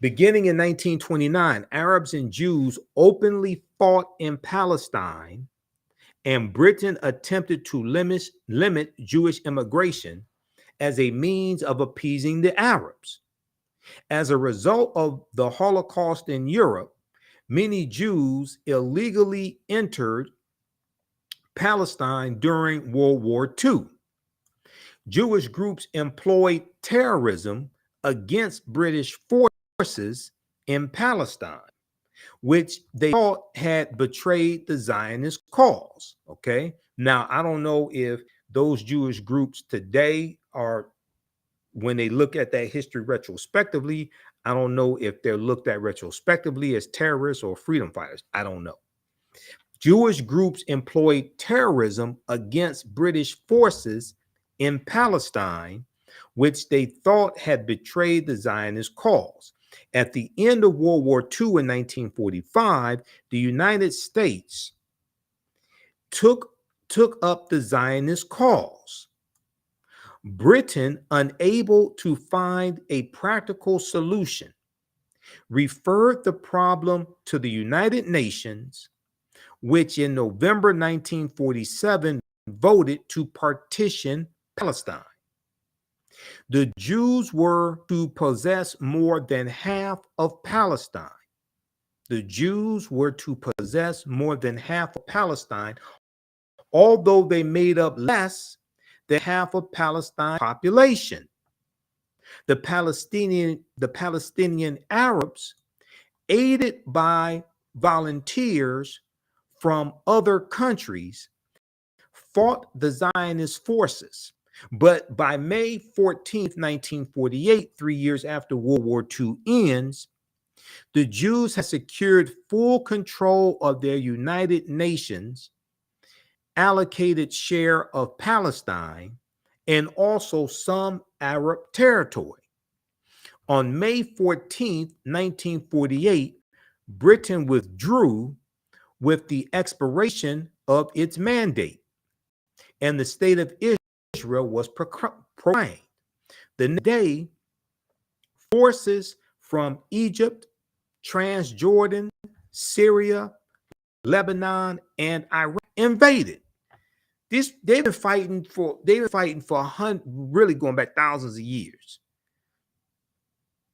Beginning in 1929, Arabs and Jews openly fought in Palestine, and Britain attempted to limit Jewish immigration as a means of appeasing the Arabs. As a result of the Holocaust in Europe, many Jews illegally entered Palestine during World War II. Jewish groups employed terrorism against British forces in Palestine, which they thought had betrayed the Zionist cause. Okay, now I don't know if those Jewish groups today are, when they look at that history retrospectively, I don't know if they're looked at retrospectively as terrorists or freedom fighters. I don't know. Jewish groups employed terrorism against British forces in Palestine, which they thought had betrayed the Zionist cause. At the end of World War II in 1945, the United States took up the Zionist cause. Britain, unable to find a practical solution, referred the problem to the United Nations, which in November 1947 voted to partition Palestine. The Jews were to possess more than half of Palestine. The Jews were to possess more than half of Palestine, although they made up less than half of Palestine's population. The Palestinian Arabs, aided by volunteers from other countries, fought the Zionist forces. But by May 14th, 1948, 3 years after World War II ends, the Jews had secured full control of their United Nations allocated share of Palestine and also some Arab territory. On May 14th, 1948, Britain withdrew with the expiration of its mandate, and the state of Israel was proclaimed. The next day, forces from Egypt, Transjordan, Syria, Lebanon, and Iraq invaded. They've been fighting for really going back thousands of years.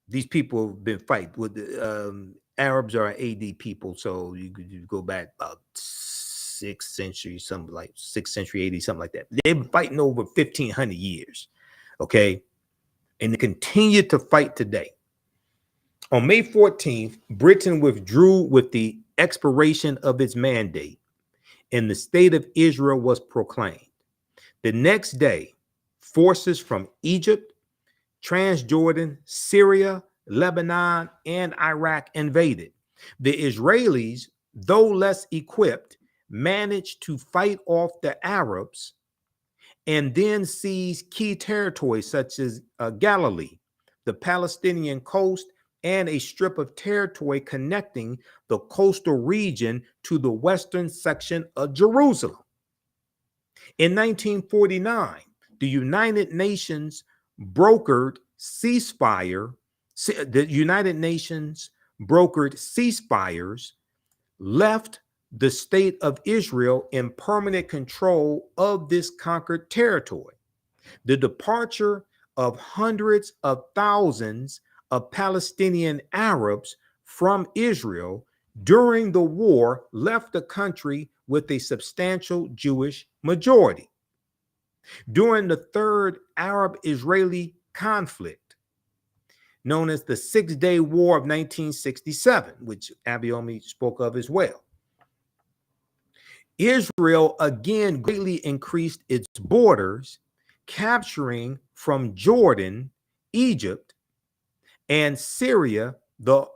These people have been fighting with the Arabs are AD people, so you go back about 6th century, something like 6th century AD, something like that. They've been fighting over 1,500 years, okay, and they continue to fight today. On May 14th, Britain withdrew with the expiration of its mandate, and the state of Israel was proclaimed. The next day, forces from Egypt, Transjordan, Syria, Lebanon, and Iraq invaded. The Israelis, though less equipped, managed to fight off the Arabs and then seize key territories such as Galilee, the Palestinian coast, and a strip of territory connecting the coastal region to the western section of Jerusalem. In 1949, the United Nations brokered ceasefires, left the state of Israel in permanent control of this conquered territory. The departure of hundreds of thousands of Palestinian Arabs from Israel during the war left the country with a substantial Jewish majority. During the Third Arab-Israeli conflict, known as the Six-Day War of 1967, which Abayomi spoke of as well, Israel again greatly increased its borders, capturing from Jordan, Egypt, and Syria the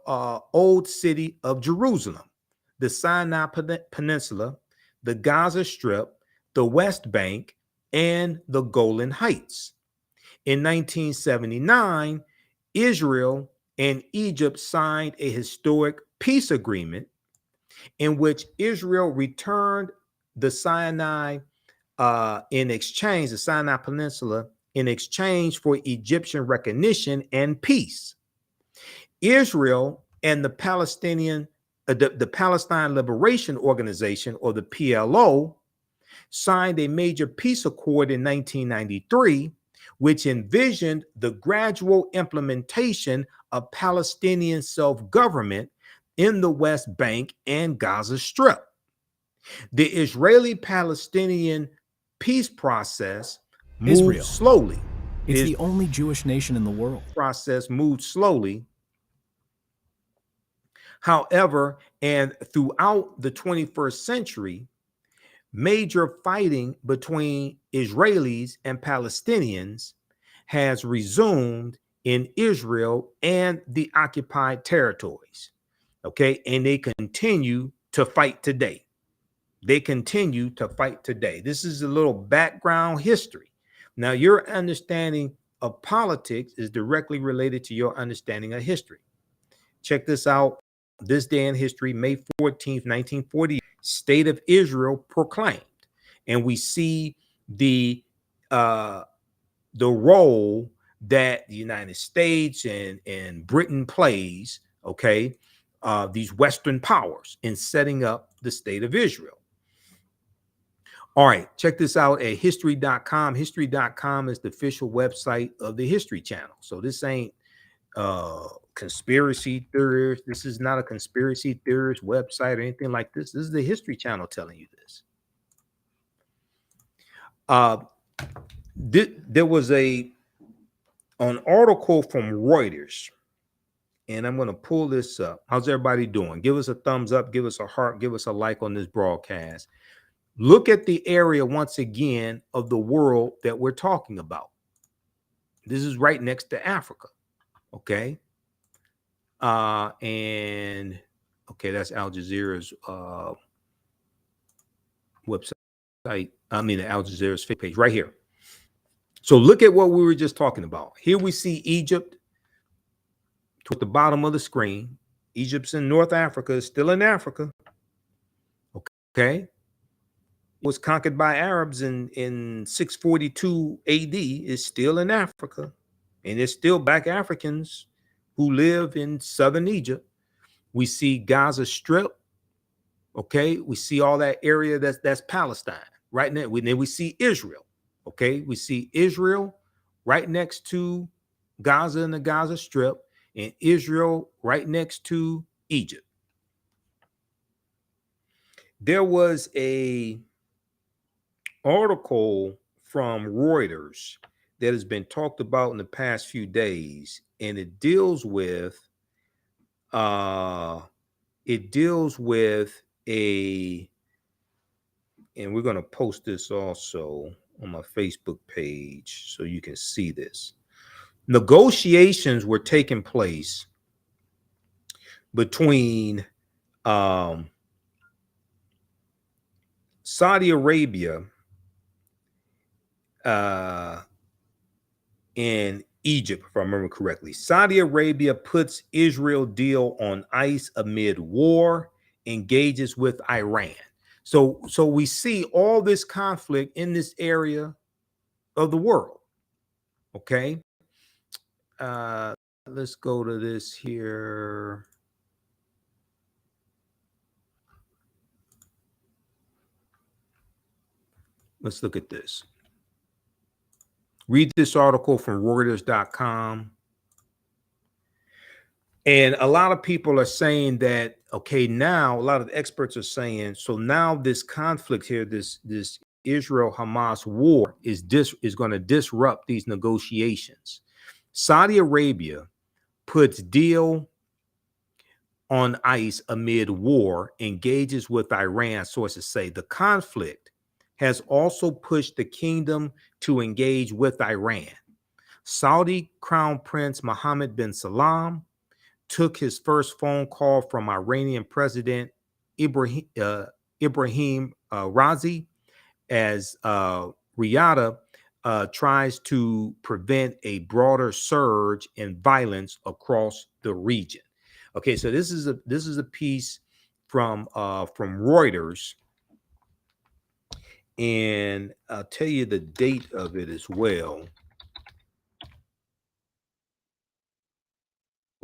old city of Jerusalem, the Sinai Peninsula, the Gaza Strip, the West Bank, and the Golan Heights. In 1979, Israel and Egypt signed a historic peace agreement in which Israel returned the Sinai the Sinai Peninsula in exchange for Egyptian recognition and peace. Israel and the Palestine Liberation Organization, or the PLO, signed a major peace accord in 1993, which envisioned the gradual implementation of Palestinian self-government in the West Bank and Gaza Strip. The Israeli-Palestinian peace process moved slowly. It's the only Jewish nation in the world. Process moved slowly. However, and throughout the 21st century, major fighting between Israelis and Palestinians has resumed in Israel and the occupied territories. Okay, and they continue to fight today. This is a little background history. Now, your understanding of politics is directly related to your understanding of history. Check this out. This day in history, May 14th, 1940, State of Israel proclaimed. And we see the role that the United States and Britain plays, okay, these Western powers in setting up the State of Israel. All right, check this out at history.com. History.com is the official website of the History Channel. So this ain't conspiracy theorist. This is not a conspiracy theorist website or anything like this. This is the History Channel telling you this. There was an article from Reuters, and I'm going to pull this up. How's everybody doing? Give us a thumbs up, give us a heart, give us a like on this broadcast. Look at the area once again of the world that we're talking about. This is right next to Africa. Okay. And okay, that's Al Jazeera's website. I mean, Al Jazeera's fake page right here. So look at what we were just talking about. Here we see Egypt toward the bottom of the screen. Egypt's in North Africa, still in Africa. Okay. Was conquered by Arabs in 642 AD, is still in Africa. And there's still black Africans who live in southern Egypt. We see Gaza Strip. Okay. We see all that area that's Palestine right now. Then we see Israel. Okay. We see Israel right next to Gaza and the Gaza Strip, and Israel right next to Egypt. There was a article from Reuters that has been talked about in the past few days, and it deals with and we're going to post this also on my Facebook page so you can see this. Negotiations were taking place between Saudi Arabia and Egypt, if I remember correctly. Saudi Arabia puts Israel deal on ice amid war, engages with Iran. So we see all this conflict in this area of the world. Okay. Let's go to this here. Let's look at this. Read this article from Reuters.com. And a lot of people are saying that, okay, now a lot of experts are saying, so now this conflict here, this Israel-Hamas war is going to disrupt these negotiations. Saudi Arabia puts deal on ice amid war, engages with Iran, sources say. The conflict has also pushed the kingdom to engage with Iran. Saudi Crown Prince Mohammed bin Salman took his first phone call from Iranian President Ibrahim Raisi as Riyadh tries to prevent a broader surge in violence across the region. Okay, so this is a piece from Reuters, and I'll tell you the date of it as well.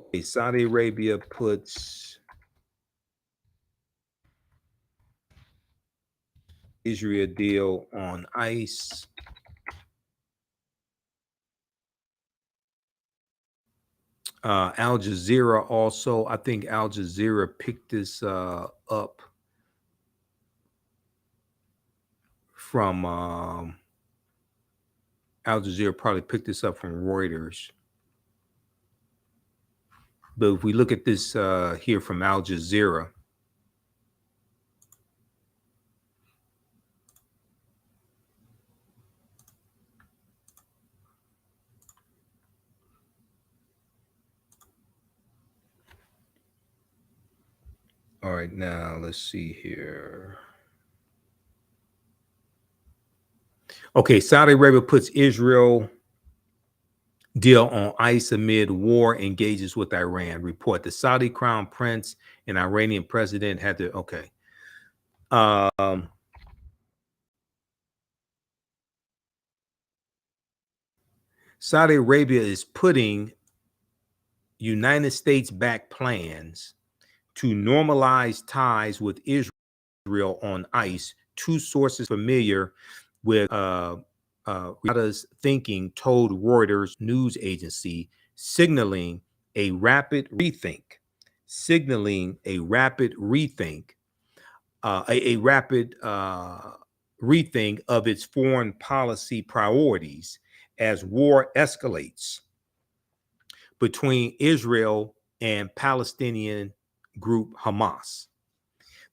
Okay, Saudi Arabia puts Israel deal on ice. Al Jazeera also, I think Al Jazeera picked this up from Al Jazeera probably picked this up from Reuters. But if we look at this here from Al Jazeera, all right, now let's see here. Okay, Saudi Arabia puts Israel deal on ice amid war, engages with Iran. Report: the Saudi crown prince and Iranian president had to. Okay. Saudi Arabia is putting United States-backed plans to normalize ties with Israel on ice. Two sources familiar with Riyadh's thinking told Reuters news agency, signaling a rapid rethink, a rapid rethink of its foreign policy priorities as war escalates between Israel and Palestinian group Hamas.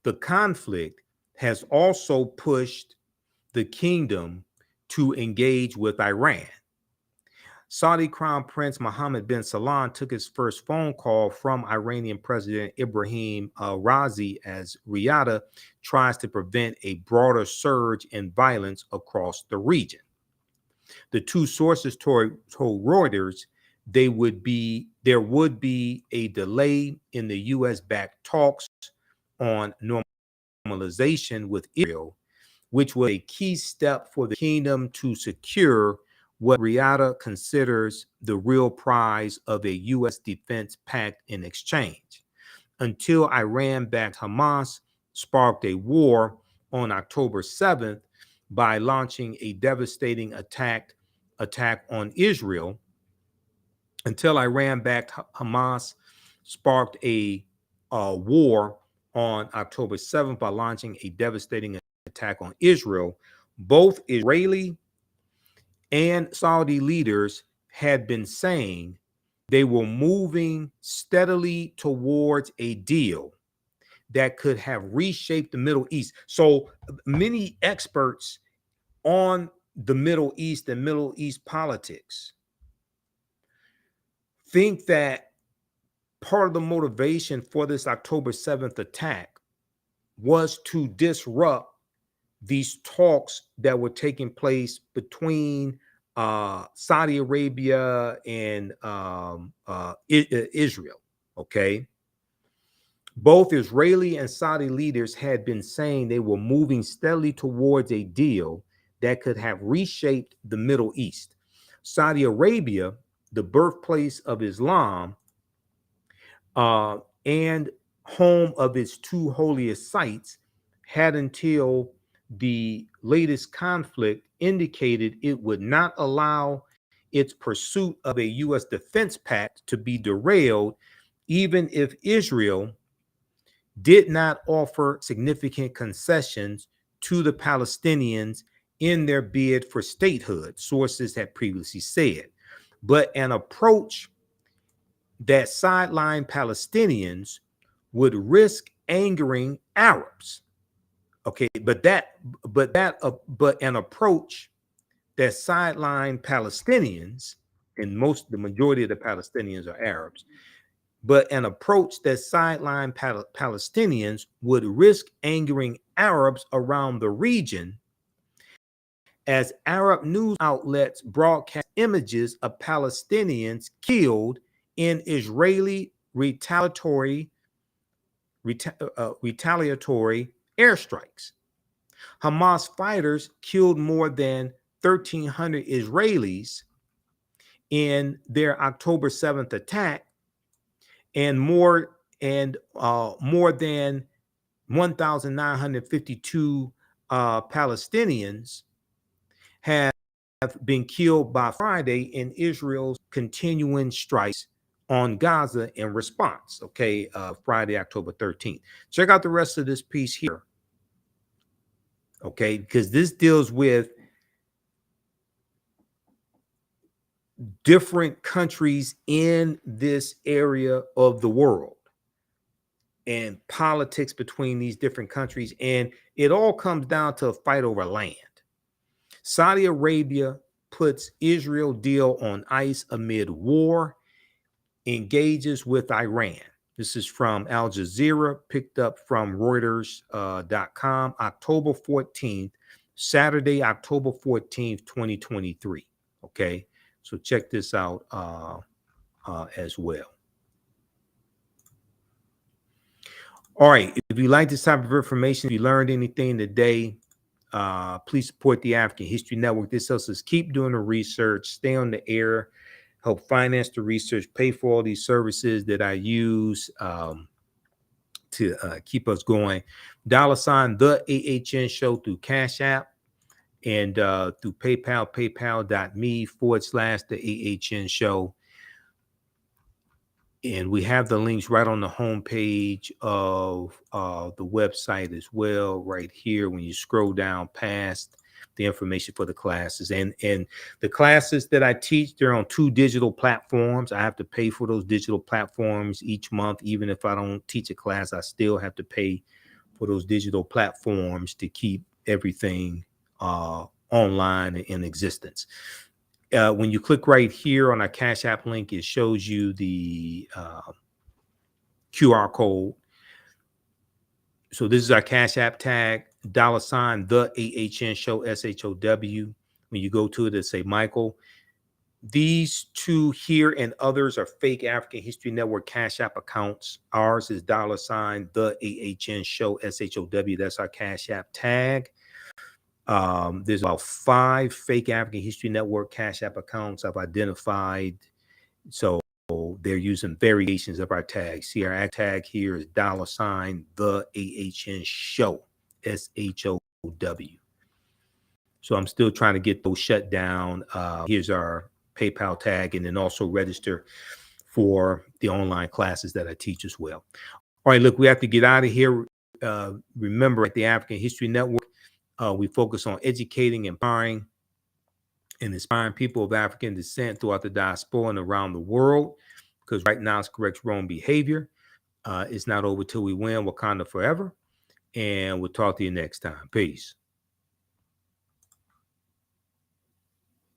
The conflict has also pushed the kingdom to engage with Iran. Saudi Crown Prince Mohammed bin Salman took his first phone call from Iranian President Ibrahim Raisi as Riyadh tries to prevent a broader surge in violence across the region. The two sources told Reuters there would be a delay in the U.S.-backed talks on normalization with Israel, which was a key step for the kingdom to secure what Riyadh considers the real prize of a U.S. defense pact in exchange, until Iran-backed Hamas sparked a war on October 7th by launching a devastating attack on Israel. Until Iran-backed Hamas sparked a war on October 7th by launching a devastating attack on Israel, both Israeli and Saudi leaders had been saying they were moving steadily towards a deal that could have reshaped the Middle East. So many experts on the Middle East and Middle East politics think that part of the motivation for this October 7th attack was to disrupt these talks that were taking place between Saudi Arabia and Israel. Okay. Both Israeli and Saudi leaders had been saying they were moving steadily towards a deal that could have reshaped the Middle East. Saudi Arabia, the birthplace of Islam, and home of its two holiest sites, had until the latest conflict indicated it would not allow its pursuit of a U.S. defense pact to be derailed, even if Israel did not offer significant concessions to the Palestinians in their bid for statehood, sources had previously said. But an approach that sidelined Palestinians would risk angering Arabs. Okay, but an approach that sidelined Palestinians, and the majority of the Palestinians are Arabs, but an approach that sidelined Palestinians would risk angering Arabs around the region, as Arab news outlets broadcast images of Palestinians killed in Israeli retaliatory airstrikes. Hamas fighters killed more than 1,300 Israelis in their October 7th attack, and more than 1,952 Palestinians have been killed by Friday in Israel's continuing strikes on Gaza in response. Okay, Friday, October 13th. Check out the rest of this piece here. Okay, because this deals with different countries in this area of the world and politics between these different countries. And it all comes down to a fight over land. Saudi Arabia puts Israel deal on ice amid war, engages with Iran. This is from Al Jazeera, picked up from Reuters.com, October 14th. Saturday, October 14th, 2023. Okay, so check this out as well. All right, if you like this type of information, if you learned anything today, please support the African History Network. This helps us keep doing the research, stay on the air, help finance the research, pay for all these services that I use to keep us going. $ the AHN show through Cash App and through PayPal, paypal.me/the AHN show. And we have the links right on the homepage of the website as well, right here when you scroll down past the information for the classes. And the classes that I teach, they're on 2 digital platforms. I have to pay for those digital platforms each month. Even if I don't teach a class, I still have to pay for those digital platforms to keep everything online and in existence. When you click right here on our Cash App link, it shows you the QR code. So this is our Cash App tag, $ the AHN show, SHOW. When you go to it, it say Michael. These 2 here and others are fake African History Network Cash App accounts. Ours is $ the AHN show, SHOW. That's our Cash App tag. There's about 5 fake African History Network Cash App accounts I've identified. So they're using variations of our tag. See, our tag here is $ the AHN show, SHOW. So I'm still trying to get those shut down. Here's our PayPal tag, and then also register for the online classes that I teach as well. All right, look, we have to get out of here. Remember, at the African History Network, we focus on educating, empowering, and inspiring people of African descent throughout the diaspora and around the world, because right now it's correct wrong behavior. It's not over till we win. Wakanda forever. And we'll talk to you next time. Peace.